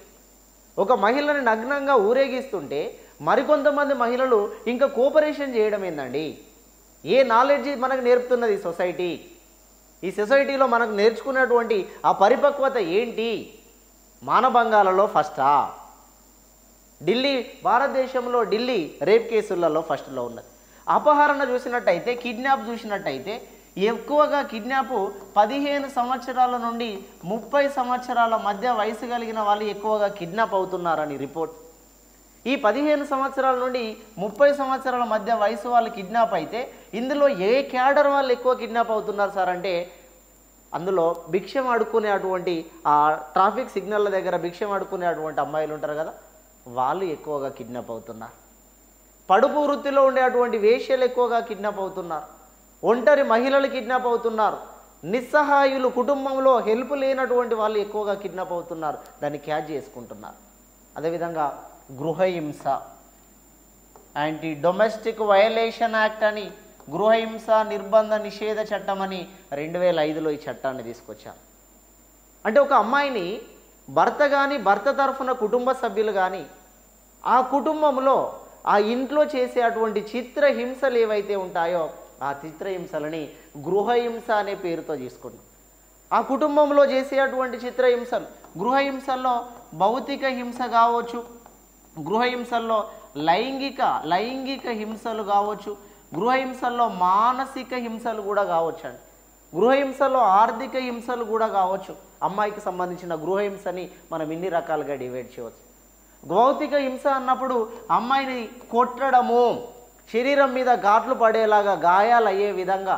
ఒక మహిళని నగ్నంగా ఊరేగిస్తుంటే మరికొంతమంది మహిళలు ఇంకా కోఆపరేషన్ చేయడం ఏందండి? ఏ నాలెడ్జ్ మనకు నేర్పుతున్నది సొసైటీ? ఈ సొసైటీలో మనకు నేర్చుకున్నటువంటి ఆ పరిపక్వత ఏంటి? మానభంగాలలో ఫస్టా? భారతదేశంలో ఢిల్లీ రేప్ కేసులలో ఫస్ట్లో ఉన్నది. అపహరణ చూసినట్టయితే, కిడ్నాప్ చూసినట్టయితే ఎక్కువగా కిడ్నాప్ 15 సంవత్సరాల నుండి 30 సంవత్సరాల మధ్య వయసు కలిగిన వాళ్ళు ఎక్కువగా కిడ్నాప్ అవుతున్నారని రిపోర్ట్. ఈ 15 సంవత్సరాల నుండి 30 సంవత్సరాల మధ్య వయసు వాళ్ళు కిడ్నాప్ అయితే ఇందులో ఏ క్యాడర్ వాళ్ళు ఎక్కువ కిడ్నాప్ అవుతున్నారు సార్ అంటే అందులో భిక్షం అడుక్కునేటువంటి ఆ ట్రాఫిక్ సిగ్నల్ల దగ్గర భిక్షం అడుక్కునేటువంటి అమ్మాయిలు ఉంటారు కదా, వాళ్ళు ఎక్కువగా కిడ్నాప్ అవుతున్నారు. పడుపు వృత్తిలో ఉండేటువంటి వేశ్యలు ఎక్కువగా కిడ్నాప్ అవుతున్నారు. ఒంటరి మహిళలు కిడ్నాప్ అవుతున్నారు. నిస్సహాయులు, కుటుంబంలో హెల్ప్ లేనటువంటి వాళ్ళు ఎక్కువగా కిడ్నాప్ అవుతున్నారు. దాన్ని క్యాచ్ చేసుకుంటున్నారు. అదేవిధంగా గృహహింస, యాంటీ డొమెస్టిక్ వయలేషన్ యాక్ట్ అని, గృహహింస నిర్బంధ నిషేధ చట్టం అని 2005లో ఈ చట్టాన్ని తీసుకొచ్చారు. అంటే ఒక అమ్మాయిని భర్త కానీ, భర్త తరఫున కుటుంబ సభ్యులు కానీ ఆ కుటుంబంలో ఆ ఇంట్లో చేసే అటువంటి చిత్రహింసలు ఏవైతే ఉంటాయో ఆ చిత్రహింసలని గృహహింస అనే పేరుతో తీసుకున్నాం. ఆ కుటుంబంలో చేసే అటువంటి చిత్రహింసలు, గృహహింసల్లో భౌతిక హింస కావచ్చు, గృహహింసల్లో లైంగిక హింసలు కావచ్చు, గృహహింసల్లో మానసిక హింసలు కూడా కావచ్చు అండి. గృహహింసలో ఆర్థిక హింసలు కూడా కావచ్చు. అమ్మాయికి సంబంధించిన గృహహింసని మనం ఇన్ని రకాలుగా డివైడ్ చేయవచ్చు. భౌతిక హింస అన్నప్పుడు అమ్మాయిని కొట్టడము, శరీరం మీద ఘాట్లు పడేలాగా గాయాలు అయ్యే విధంగా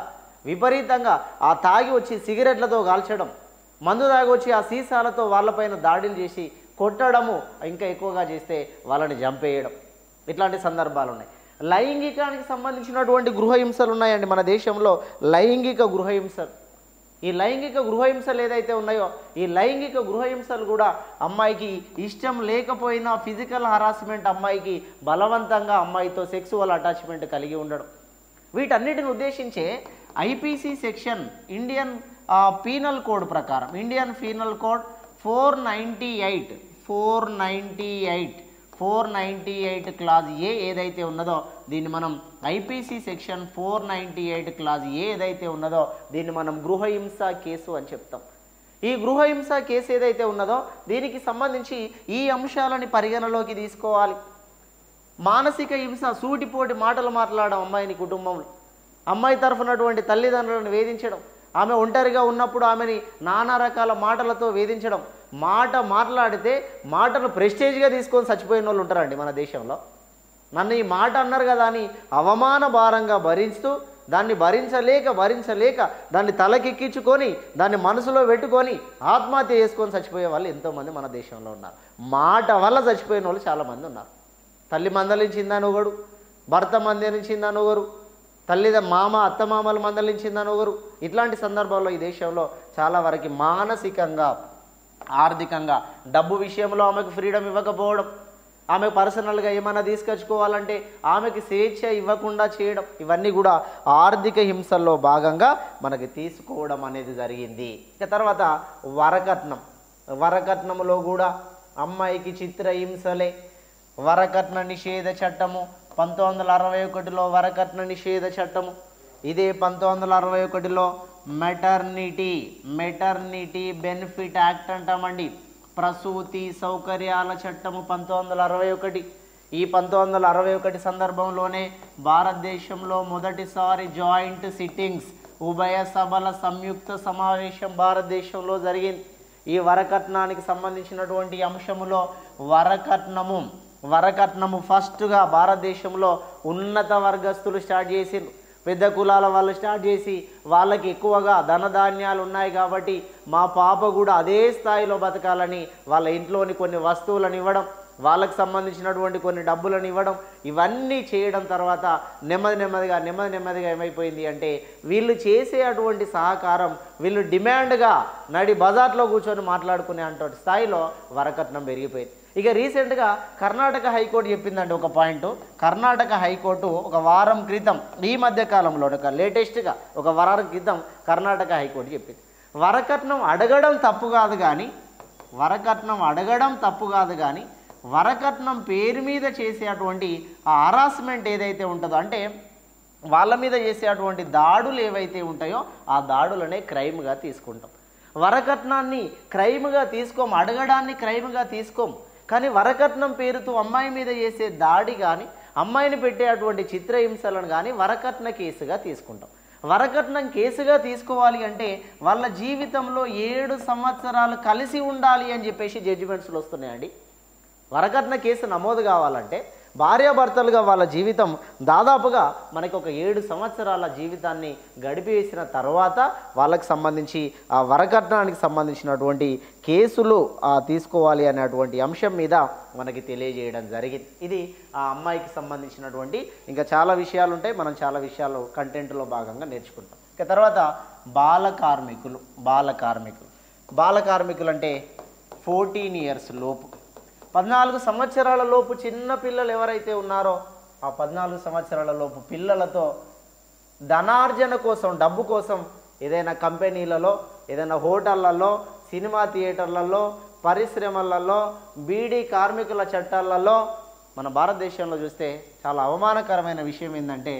విపరీతంగా ఆ తాగి వచ్చి సిగరెట్లతో కాల్చడం, మందు తాగి వచ్చి ఆ సీసాలతో వాళ్ళపైన దాడులు చేసి కొట్టడము, ఇంకా ఎక్కువగా చేస్తే వాళ్ళని చంపేయడం, ఇట్లాంటి సందర్భాలు ఉన్నాయి. లైంగికానికి సంబంధించినటువంటి గృహహింసలు ఉన్నాయండి మన దేశంలో. లైంగిక గృహహింసలు, ఈ లైంగిక గృహహింసలు ఏదైతే ఉన్నాయో ఈ లైంగిక గృహహింసలు కూడా అమ్మాయికి ఇష్టం లేకపోయినా ఫిజికల్ హరాస్మెంట్, అమ్మాయికి బలవంతంగా అమ్మాయితో సెక్సువల్ అటాచ్మెంట్ కలిగి ఉండడం, వీటన్నిటిని ఉద్దేశించే IPC section Indian penal code ప్రకారం, Indian penal code 498 clause A ఏదైతే ఉన్నదో దీన్ని మనం ఐపీసీ సెక్షన్ 498 క్లాజ్ ఏ ఏదైతే ఉన్నదో దీన్ని మనం గృహహింస కేసు అని చెప్తాం. ఈ గృహహింస కేసు ఏదైతే ఉన్నదో దీనికి సంబంధించి ఈ అంశాలని పరిగణలోకి తీసుకోవాలి. మానసిక హింస, సూటిపోటి మాటలు మాట్లాడడం అమ్మాయిని కుటుంబంలో, అమ్మాయి తరఫునటువంటి తల్లిదండ్రులను వేధించడం, ఆమె ఒంటరిగా ఉన్నప్పుడు ఆమెని నానా రకాల మాటలతో వేధించడం, మాట్లాడితే మాటను ప్రెస్టేజ్గా తీసుకొని చచ్చిపోయిన వాళ్ళు ఉంటారండి మన దేశంలో. నన్ను ఈ మాట అన్నారు కదా అని అవమాన భారంగా భరిస్తూ దాన్ని భరించలేక దాన్ని తలకెక్కించుకొని దాన్ని మనసులో పెట్టుకొని ఆత్మహత్య చేసుకొని చచ్చిపోయే వాళ్ళు ఎంతోమంది మన దేశంలో ఉన్నారు. మాట వల్ల చచ్చిపోయిన వాళ్ళు చాలామంది ఉన్నారు. తల్లి మందలించిందని ఒకడు, భర్త మందలించిందని ఒకరు, మామ అత్తమామలు మందలించిందని ఒకరు. ఇట్లాంటి సందర్భాల్లో ఈ దేశంలో చాలా వరకు మానసికంగా, ఆర్థికంగా, డబ్బు విషయంలో ఆమెకు ఫ్రీడమ్ ఇవ్వకపోవడం, ఆమె పర్సనల్గా ఏమైనా తీసుకొచ్చుకోవాలంటే ఆమెకి స్వేచ్ఛ ఇవ్వకుండా చేయడం, ఇవన్నీ కూడా ఆర్థిక హింసల్లో భాగంగా మనకి తీసుకోవడం అనేది జరిగింది. ఇక తర్వాత వరకట్నంలో కూడా అమ్మాయికి చిత్రహింసలే. వరకట్న నిషేధ చట్టము 1961లో వరకట్న నిషేధ చట్టము, ఇదే 1961లో మెటర్నిటీ బెనిఫిట్ యాక్ట్ అంటామండి. ప్రసూతి సౌకర్యాల చట్టము 1961. ఈ 1961 సందర్భంలోనే భారతదేశంలో మొదటిసారి జాయింట్ సిట్టింగ్స్, ఉభయ సభల సంయుక్త సమావేశం భారతదేశంలో జరిగింది. ఈ వరకట్నానికి సంబంధించినటువంటి అంశములో వరకట్నము ఫస్ట్గా భారతదేశంలో ఉన్నత వర్గస్తులు స్టార్ట్ చేసిండ్రు. పెద్ద కులాల వాళ్ళు స్టార్ట్ చేసి వాళ్ళకి ఎక్కువగా ధనధాన్యాలు ఉన్నాయి కాబట్టి మా పాప కూడా అదే స్థాయిలో బతకాలని వాళ్ళ ఇంట్లోని కొన్ని వస్తువులను ఇవ్వడం, వాళ్ళకి సంబంధించినటువంటి కొన్ని డబ్బులను ఇవ్వడం, ఇవన్నీ చేయడం తర్వాత నెమ్మదిగా ఏమైపోయింది అంటే వీళ్ళు చేసే అటువంటి సహకారం వీళ్ళు డిమాండ్గా నడి బజార్లో కూర్చొని మాట్లాడుకునే అటువంటి స్థాయిలో వరకట్నం పెరిగిపోయింది. ఇక రీసెంట్గా కర్ణాటక హైకోర్టు చెప్పిందండి ఒక పాయింట్. కర్ణాటక హైకోర్టు ఒక వారం క్రితం, ఈ మధ్య కాలంలో లేటెస్ట్గా ఒక వారం క్రితం కర్ణాటక హైకోర్టు చెప్పింది, వరకట్నం అడగడం తప్పు కాదు కానీ వరకట్నం పేరు మీద చేసేటువంటి ఆ హరాస్మెంట్ ఏదైతే ఉంటుందో, అంటే వాళ్ళ మీద చేసేటువంటి దాడులు ఏవైతే ఉంటాయో ఆ దాడులనే క్రైమ్గా తీసుకుంటాం. వరకట్నాన్ని క్రైమ్గా తీసుకోం, అడగడాన్ని క్రైమ్గా తీసుకోం. కానీ వరకట్నం పేరుతో అమ్మాయి మీద చేసే దాడి కానీ, అమ్మాయిని పెట్టేటువంటి చిత్రహింసలను కానీ వరకట్న కేసుగా తీసుకుంటాం. వరకట్నం కేసుగా తీసుకోవాలి అంటే వాళ్ళ జీవితంలో 7 సంవత్సరాలు కలిసి ఉండాలి అని చెప్పేసి జడ్జిమెంట్స్లో వస్తున్నాయండి. వరకట్న కేసు నమోదు కావాలంటే భార్యాభర్తలుగా వాళ్ళ జీవితం దాదాపుగా మనకి ఒక 7 సంవత్సరాల జీవితాన్ని గడిపేసిన తర్వాత వాళ్ళకి సంబంధించి ఆ వరకట్నానికి సంబంధించినటువంటి కేసులు తీసుకోవాలి అనేటువంటి అంశం మీద మనకి తెలియజేయడం జరిగింది. ఇది ఆ అమ్మాయికి సంబంధించినటువంటి ఇంకా చాలా విషయాలు ఉంటాయి. మనం చాలా విషయాలు కంటెంట్లో భాగంగా నేర్చుకుంటాం. ఇక తర్వాత బాల కార్మికులు అంటే 14 ఇయర్స్ లోపు, 14 సంవత్సరాల లోపు చిన్న పిల్లలు ఎవరైతే ఉన్నారో ఆ 14 సంవత్సరాల లోపు పిల్లలతో ధనార్జన కోసం, డబ్బు కోసం ఏదైనా కంపెనీలలో, ఏదైనా హోటళ్లలో, సినిమా థియేటర్లలో, పరిశ్రమలలో, బీడీ కార్మికుల చట్టాలలో మన భారతదేశంలో చూస్తే చాలా అవమానకరమైన విషయం ఏంటంటే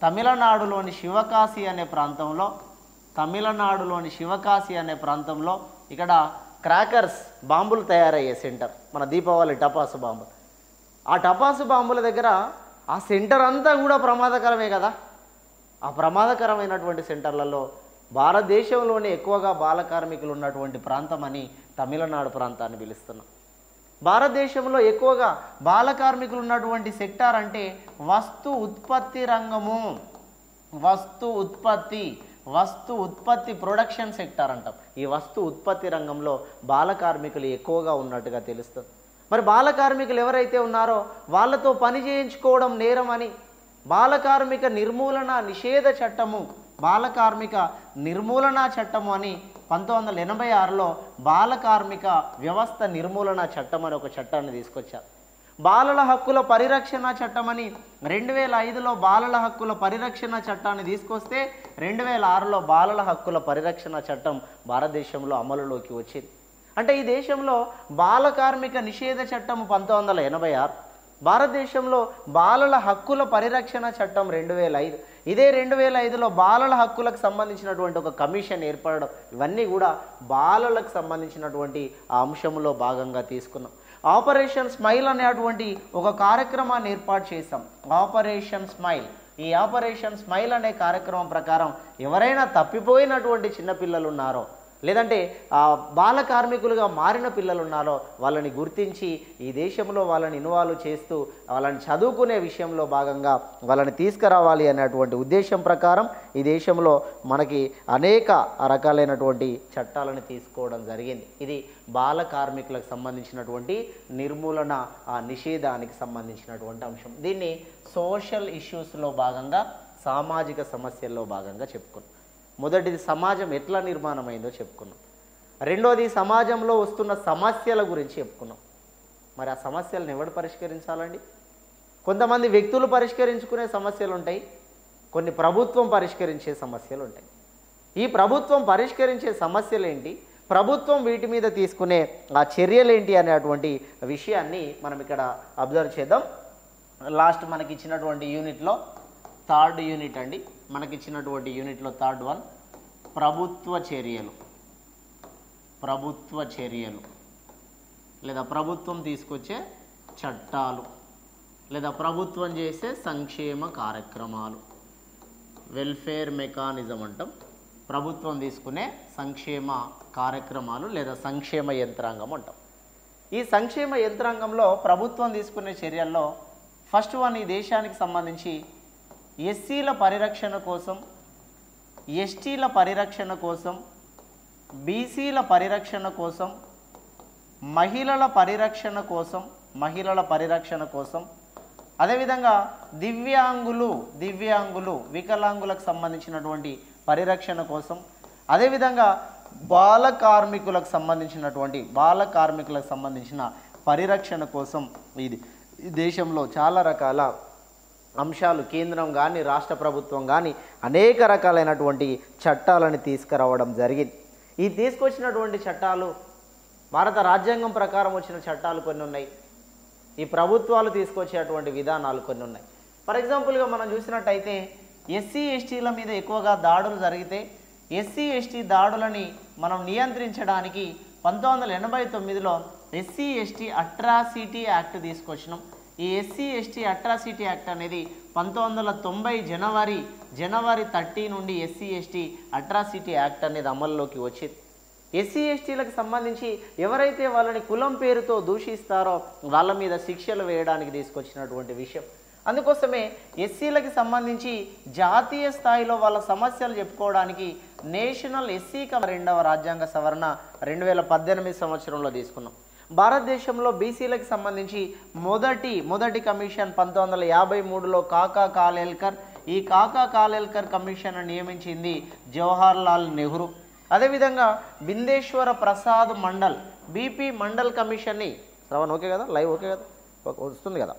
తమిళనాడులోని శివకాశి అనే ప్రాంతంలో ఇక్కడ క్రాకర్స్ బాంబులు తయారయ్యే సెంటర్, మన దీపావళి టపాసు బాంబులు. ఆ టపాసు బాంబుల దగ్గర ఆ సెంటర్ అంతా కూడా ప్రమాదకరమే కదా. ఆ ప్రమాదకరమైనటువంటి సెంటర్లలో భారతదేశంలోనే ఎక్కువగా బాల కార్మికులు ఉన్నటువంటి ప్రాంతం అని తమిళనాడు ప్రాంతాన్ని పిలుస్తున్నాం. భారతదేశంలో ఎక్కువగా బాల కార్మికులు ఉన్నటువంటి సెక్టార్ అంటే వస్తు ఉత్పత్తి రంగము. వస్తు ఉత్పత్తి ప్రొడక్షన్ సెక్టార్ అంటాం. ఈ వస్తు ఉత్పత్తి రంగంలో బాల కార్మికులు ఎక్కువగా ఉన్నట్టుగా తెలుస్తుంది. మరి బాల కార్మికులు ఎవరైతే ఉన్నారో వాళ్ళతో పని చేయించుకోవడం నేరం అని బాల కార్మిక నిర్మూలన నిషేధ చట్టము, బాల కార్మిక నిర్మూలన చట్టము అని 1986లో బాల కార్మిక వ్యవస్థ నిర్మూలన చట్టం అని ఒక చట్టాన్ని తీసుకొచ్చారు. బాలల హక్కుల పరిరక్షణ చట్టం అని 2005లో బాలల హక్కుల పరిరక్షణ చట్టాన్ని తీసుకొస్తే 2006లో బాలల హక్కుల పరిరక్షణ చట్టం భారతదేశంలో అమలులోకి వచ్చింది. అంటే ఈ దేశంలో బాల కార్మిక నిషేధ చట్టం 1986, భారతదేశంలో బాలల హక్కుల పరిరక్షణ చట్టం 2005. ఇదే 2005లో బాలల హక్కులకు సంబంధించినటువంటి ఒక కమిషన్ ఏర్పడడం, ఇవన్నీ కూడా బాలలకు సంబంధించినటువంటి ఆ అంశంలో భాగంగా తీసుకున్నాం. ఆపరేషన్ స్మైల్ అనేటువంటి ఒక కార్యక్రమాన్ని ఏర్పాటు చేశాం. Operation smile. ఈ ఆపరేషన్ స్మైల్ అనే కార్యక్రమం ప్రకారం ఎవరైనా తప్పిపోయినటువంటి చిన్నపిల్లలు ఉన్నారో లేదంటే బాల కార్మికులుగా మారిన పిల్లలు ఉన్నారో వాళ్ళని గుర్తించి ఈ దేశంలో వాళ్ళని ఇన్వాల్వ్ చేస్తూ వాళ్ళని చదువుకునే విషయంలో భాగంగా వాళ్ళని తీసుకురావాలి అనేటువంటి ఉద్దేశం ప్రకారం ఈ దేశంలో మనకి అనేక రకాలైనటువంటి చట్టాలను తీసుకోవడం జరిగింది. ఇది బాల కార్మికులకు సంబంధించినటువంటి నిర్మూలన నిషేధానికి సంబంధించినటువంటి అంశం. దీన్ని సోషల్ ఇష్యూస్లో భాగంగా, సామాజిక సమస్యల్లో భాగంగా చెప్పుకున్నాం. మొదటిది సమాజం ఎట్లా నిర్మాణమైందో చెప్పుకున్నాం. రెండోది సమాజంలో వస్తున్న సమస్యల గురించి చెప్పుకున్నాం. మరి ఆ సమస్యలను ఎవరు పరిష్కరించాలండి? కొంతమంది వ్యక్తులు పరిష్కరించుకునే సమస్యలు ఉంటాయి, కొన్ని ప్రభుత్వం పరిష్కరించే సమస్యలు ఉంటాయి. ఈ ప్రభుత్వం పరిష్కరించే సమస్యలు ఏంటి, ప్రభుత్వం వీటి మీద తీసుకునే ఆ చర్యలు ఏంటి అనేటువంటి విషయాన్ని మనం ఇక్కడ అబ్జర్వ్ చేద్దాం. లాస్ట్ మనకి ఇచ్చినటువంటి యూనిట్లో 3rd యూనిట్ అండి, మనకిచ్చినటువంటి యూనిట్లో 3rd వన్ ప్రభుత్వ చర్యలు లేదా ప్రభుత్వం తీసుకొచ్చే చట్టాలు లేదా ప్రభుత్వం చేసే సంక్షేమ కార్యక్రమాలు, వెల్ఫేర్ మెకానిజం అంటాం. ప్రభుత్వం తీసుకునే సంక్షేమ కార్యక్రమాలు లేదా సంక్షేమ యంత్రాంగం అంటాం. ఈ సంక్షేమ యంత్రాంగంలో ప్రభుత్వం తీసుకునే చర్యల్లో ఫస్ట్ వన్ ఈ దేశానికి సంబంధించి ఎస్సీల పరిరక్షణ కోసం, ఎస్టీల పరిరక్షణ కోసం, బీసీల పరిరక్షణ కోసం, మహిళల పరిరక్షణ కోసం, అదేవిధంగా దివ్యాంగులు వికలాంగులకు సంబంధించినటువంటి పరిరక్షణ కోసం, అదేవిధంగా బాల కార్మికులకు సంబంధించిన పరిరక్షణ కోసం ఇది దేశంలో చాలా రకాల అంశాలు కేంద్రం కానీ రాష్ట్ర ప్రభుత్వం కానీ అనేక రకాలైనటువంటి చట్టాలను తీసుకురావడం జరిగింది. ఈ తీసుకొచ్చినటువంటి చట్టాలు భారత రాజ్యాంగం ప్రకారం వచ్చిన చట్టాలు కొన్ని ఉన్నాయి, ఈ ప్రభుత్వాలు తీసుకొచ్చేటువంటి విధానాలు కొన్ని ఉన్నాయి. ఫర్ ఎగ్జాంపుల్గా మనం చూసినట్టయితే ఎస్సీ ఎస్టీల మీద ఎక్కువగా దాడులు జరిగితే ఎస్సీ ఎస్టీ దాడులని మనం నియంత్రించడానికి 1989లో ఎస్సీ ఎస్టీ అట్రాసిటీ యాక్ట్ తీసుకొచ్చినాం. ఈ ఎస్సీ ఎస్టీ అట్రాసిటీ యాక్ట్ అనేది 1990 జనవరి 30 నుండి ఎస్సీ ఎస్టీ అట్రాసిటీ యాక్ట్ అనేది అమల్లోకి వచ్చింది. ఎస్సీ ఎస్టీలకు సంబంధించి ఎవరైతే వాళ్ళని కులం పేరుతో దూషిస్తారో వాళ్ళ మీద శిక్షలు వేయడానికి తీసుకొచ్చినటువంటి విషయం. అందుకోసమే ఎస్సీలకు సంబంధించి జాతీయ స్థాయిలో వాళ్ళ సమస్యలు చెప్పుకోవడానికి నేషనల్ ఎస్సీ 2వ రాజ్యాంగ సవరణ 2018 సంవత్సరంలో తీసుకున్నాం. భారతదేశంలో బీసీలకు సంబంధించి మొదటి కమిషన్ 1953లో కాకా కాలేల్కర్. ఈ కాకా కాలేల్కర్ కమిషన్ నియమించింది జవహర్లాల్ నెహ్రూ. అదేవిధంగా బిందేశ్వర ప్రసాద్ మండల్ బీపీ మండల్ కమిషన్ని శ్రవణ్ ఓకే కదా, లైవ్ ఓకే కదా, వస్తుంది కదా,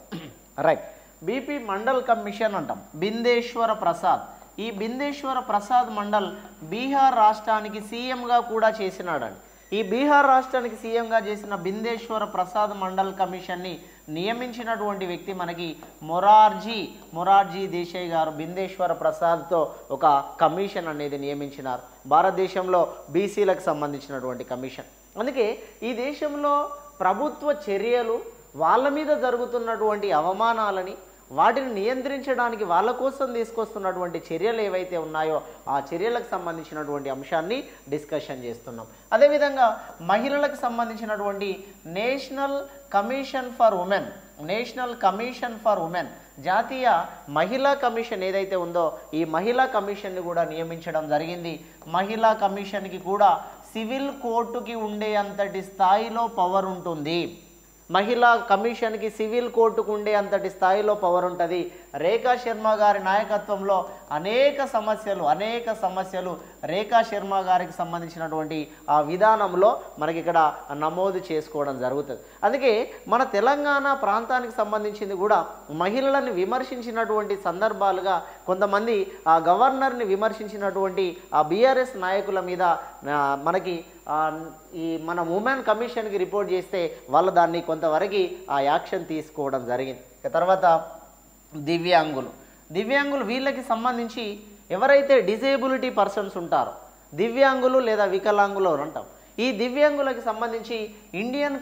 రైట్. బీపీ మండల్ కమిషన్ అంటాం. బిందేశ్వర ప్రసాద్, ఈ బిందేశ్వర ప్రసాద్ మండల్ బీహార్ రాష్ట్రానికి సీఎంగా కూడా చేసినాడండి. ఈ బీహార్ రాష్ట్రానికి సీఎంగా చేసిన బిందేశ్వర ప్రసాద్ మండల్ కమిషన్ని నియమించినటువంటి వ్యక్తి మనకి మొరార్జీ దేశాయ్ గారు బిందేశ్వర ప్రసాద్తో ఒక కమిషన్ అనేది నియమించినారు. భారతదేశంలో బీసీలకు సంబంధించినటువంటి కమిషన్. అందుకే ఈ దేశంలో ప్రభుత్వ చర్యలు, వాళ్ళ మీద జరుగుతున్నటువంటి అవమానాలని, వాటిని నియంత్రించడానికి వాళ్ళ కోసం తీసుకొస్తున్నటువంటి చర్యలు ఏవైతే ఉన్నాయో ఆ చర్యలకు సంబంధించినటువంటి అంశాన్ని డిస్కషన్ చేస్తున్నాం. అదేవిధంగా మహిళలకు సంబంధించినటువంటి నేషనల్ కమిషన్ ఫర్ ఉమెన్ జాతీయ మహిళా కమిషన్ ఏదైతే ఉందో ఈ మహిళా కమిషన్ని కూడా నియమించడం జరిగింది. మహిళా కమిషన్కి కూడా సివిల్ కోర్టుకి ఉండే అంతటి స్థాయిలో పవర్ ఉంటుంది. మహిళా కమిషన్కి సివిల్ కోర్టుకు ఉండే అంతటి స్థాయిలో పవర్ ఉంటుంది. రేఖా శర్మ గారి నాయకత్వంలో అనేక సమస్యలు రేఖా శర్మ గారికి సంబంధించినటువంటి ఆ విధానంలో మనకి ఇక్కడ నమోదు చేసుకోవడం జరుగుతుంది. అందుకే మన తెలంగాణ ప్రాంతానికి సంబంధించింది కూడా మహిళలను విమర్శించినటువంటి సందర్భాలుగా కొంతమంది ఆ గవర్నర్ని విమర్శించినటువంటి ఆ బీఆర్ఎస్ నాయకుల మీద మనకి ఈ మన ఉమెన్ కమిషన్కి రిపోర్ట్ చేస్తే వాళ్ళు దాన్ని కొంతవరకు ఆ యాక్షన్ తీసుకోవడం జరిగింది. తర్వాత దివ్యాంగులు వీళ్ళకి సంబంధించి ఎవరైతే డిజేబిలిటీ పర్సన్స్ ఉంటారో దివ్యాంగులు లేదా వికలాంగులు అంటాం. ఈ దివ్యాంగులకి సంబంధించి ఇండియన్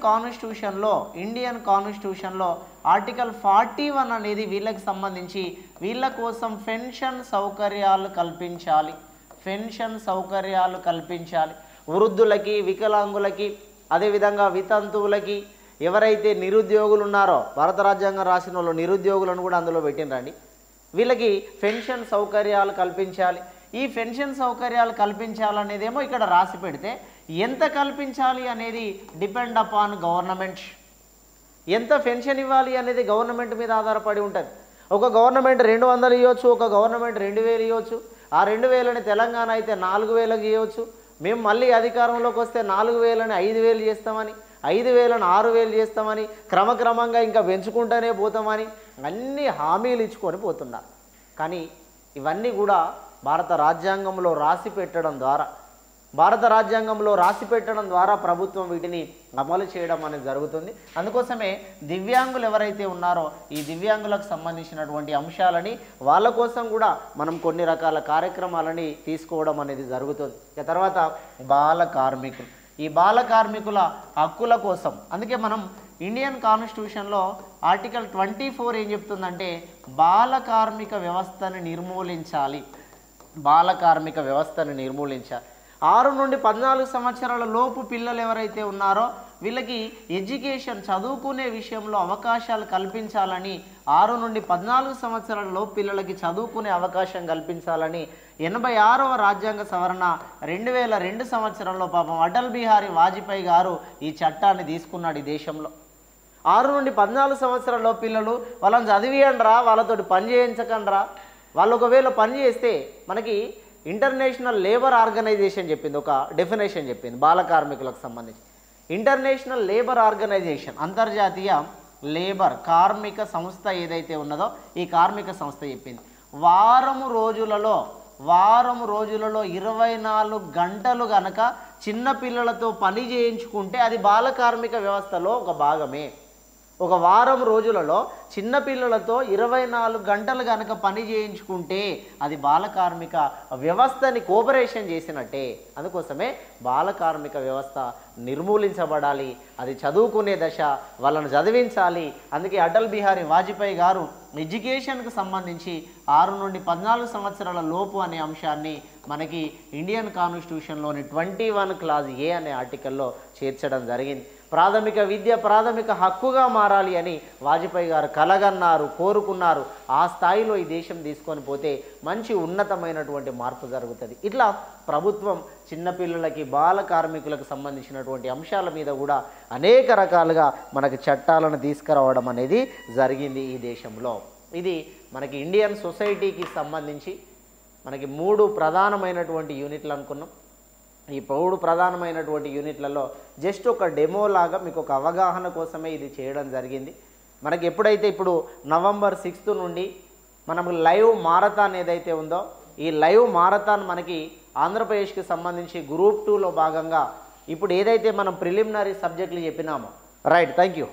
కాన్స్టిట్యూషన్లో ఆర్టికల్ 41 అనేది వీళ్ళకి సంబంధించి వీళ్ళ కోసం పెన్షన్ సౌకర్యాలు కల్పించాలి. వృద్ధులకి, వికలాంగులకి, అదేవిధంగా వితంతువులకి, ఎవరైతే నిరుద్యోగులు ఉన్నారో భారత రాజ్యాంగం రాసిన వాళ్ళు నిరుద్యోగులను కూడా అందులో పెట్టినరండి. వీళ్ళకి పెన్షన్ సౌకర్యాలు కల్పించాలి. ఈ పెన్షన్ సౌకర్యాలు కల్పించాలనేదేమో ఇక్కడ రాసి పెడితే ఎంత కల్పించాలి అనేది డిపెండ్ అపాన్ గవర్నమెంట్. ఎంత పెన్షన్ ఇవ్వాలి అనేది గవర్నమెంట్ మీద ఆధారపడి ఉంటుంది. ఒక గవర్నమెంట్ 200 ఇవ్వచ్చు, ఒక గవర్నమెంట్ 2000 ఇవ్వచ్చు. ఆ 2000ని తెలంగాణ అయితే 4000కి ఇవ్వచ్చు. మేము మళ్ళీ అధికారంలోకి వస్తే 4000ని 5000 చేస్తామని, 5000ని 6000 చేస్తామని, క్రమక్రమంగా ఇంకా పెంచుకుంటూనే పోతామని అన్ని హామీలు ఇచ్చుకొని పోతున్నారు. కానీ ఇవన్నీ కూడా భారత రాజ్యాంగంలో రాసి పెట్టడం ద్వారా ప్రభుత్వం వీటిని అమలు చేయడం అనేది జరుగుతుంది. అందుకోసమే దివ్యాంగులు ఎవరైతే ఉన్నారో ఈ దివ్యాంగులకు సంబంధించినటువంటి అంశాలని వాళ్ళ కోసం కూడా మనం కొన్ని రకాల కార్యక్రమాలని తీసుకోవడం అనేది జరుగుతుంది. తర్వాత ఈ బాల కార్మికుల హక్కుల కోసం అందుకే మనం ఇండియన్ కాన్స్టిట్యూషన్లో ఆర్టికల్ 24 ఏం చెప్తుందంటే బాల కార్మిక వ్యవస్థను నిర్మూలించాలి. 6 నుండి 14 సంవత్సరాల లోపు పిల్లలు ఎవరైతే ఉన్నారో వీళ్ళకి ఎడ్యుకేషన్ చదువుకునే విషయంలో అవకాశాలు కల్పించాలని, 6 నుండి 14 సంవత్సరాల లోపు పిల్లలకి చదువుకునే అవకాశం కల్పించాలని 86వ రాజ్యాంగ సవరణ 2002 సంవత్సరంలో పాపం అటల్ బిహారీ వాజ్పేయి గారు ఈ చట్టాన్ని తీసుకున్నాడు ఈ దేశంలో. 6 నుండి 14 సంవత్సరాల లోపు పిల్లలు వాళ్ళని చదివియండ్రా, వాళ్ళతోటి పని చేయించకండ్రా. వాళ్ళు ఒకవేళ పని చేస్తే మనకి ఇంటర్నేషనల్ లేబర్ ఆర్గనైజేషన్ చెప్పింది, ఒక డెఫినేషన్ చెప్పింది బాల కార్మికులకు సంబంధించి. ఇంటర్నేషనల్ లేబర్ ఆర్గనైజేషన్, అంతర్జాతీయ లేబర్ కార్మిక సంస్థ ఏదైతే ఉన్నదో ఈ కార్మిక సంస్థ చెప్పింది వారము రోజులలో 24 గంటలు గనక చిన్న పిల్లలతో పని చేయించుకుంటే అది బాల కార్మిక వ్యవస్థలో ఒక భాగమే. ఒక వారం రోజులలో చిన్న పిల్లలతో 24 గంటలు గనక పని చేయించుకుంటే అది బాల కార్మిక వ్యవస్థని కోఆపరేషన్ చేసినట్టే. అందుకోసమే బాల కార్మిక వ్యవస్థ నిర్మూలించబడాలి. అది చదువుకునే దశ, వాళ్ళను చదివించాలి. అందుకే అటల్ బిహారీ వాజ్పేయి గారు ఎడ్యుకేషన్కు సంబంధించి 6 నుండి 14 సంవత్సరాల లోపు అనే అంశాన్ని మనకి ఇండియన్ కాన్స్టిట్యూషన్లోని 21 క్లాజ్ ఏ అనే ఆర్టికల్లో చేర్చడం జరిగింది. ప్రాథమిక విద్య ప్రాథమిక హక్కుగా మారాలి అని వాజ్పేయి గారు కలగన్నారు, కోరుకున్నారు. ఆ స్థాయిలో ఈ దేశం తీసుకొని పోతే మంచి ఉన్నతమైనటువంటి మార్పు జరుగుతుంది. ఇట్లా ప్రభుత్వం చిన్నపిల్లలకి బాల కార్మికులకు సంబంధించినటువంటి అంశాల మీద కూడా అనేక రకాలుగా మనకి చట్టాలను తీసుకురావడం అనేది జరిగింది ఈ దేశంలో. ఇది మనకి ఇండియన్ సొసైటీకి సంబంధించి మనకి 3 ప్రధానమైనటువంటి యూనిట్లు అనుకున్నాం. ఈ 3 ప్రధానమైనటువంటి యూనిట్లలో జస్ట్ ఒక డెమో లాగా మీకు ఒక అవగాహన కోసమే ఇది చేయడం జరిగింది. మనకి ఎప్పుడైతే ఇప్పుడు నవంబర్ 6 నుండి మనకు లైవ్ మారథాన్ ఏదైతే ఉందో ఈ లైవ్ మారథాన్ మనకి ఆంధ్రప్రదేశ్కి సంబంధించి గ్రూప్ 2లో భాగంగా ఇప్పుడు ఏదైతే మనం ప్రిలిమినరీ సబ్జెక్టులు చెప్పినామో రైట్. Thank you.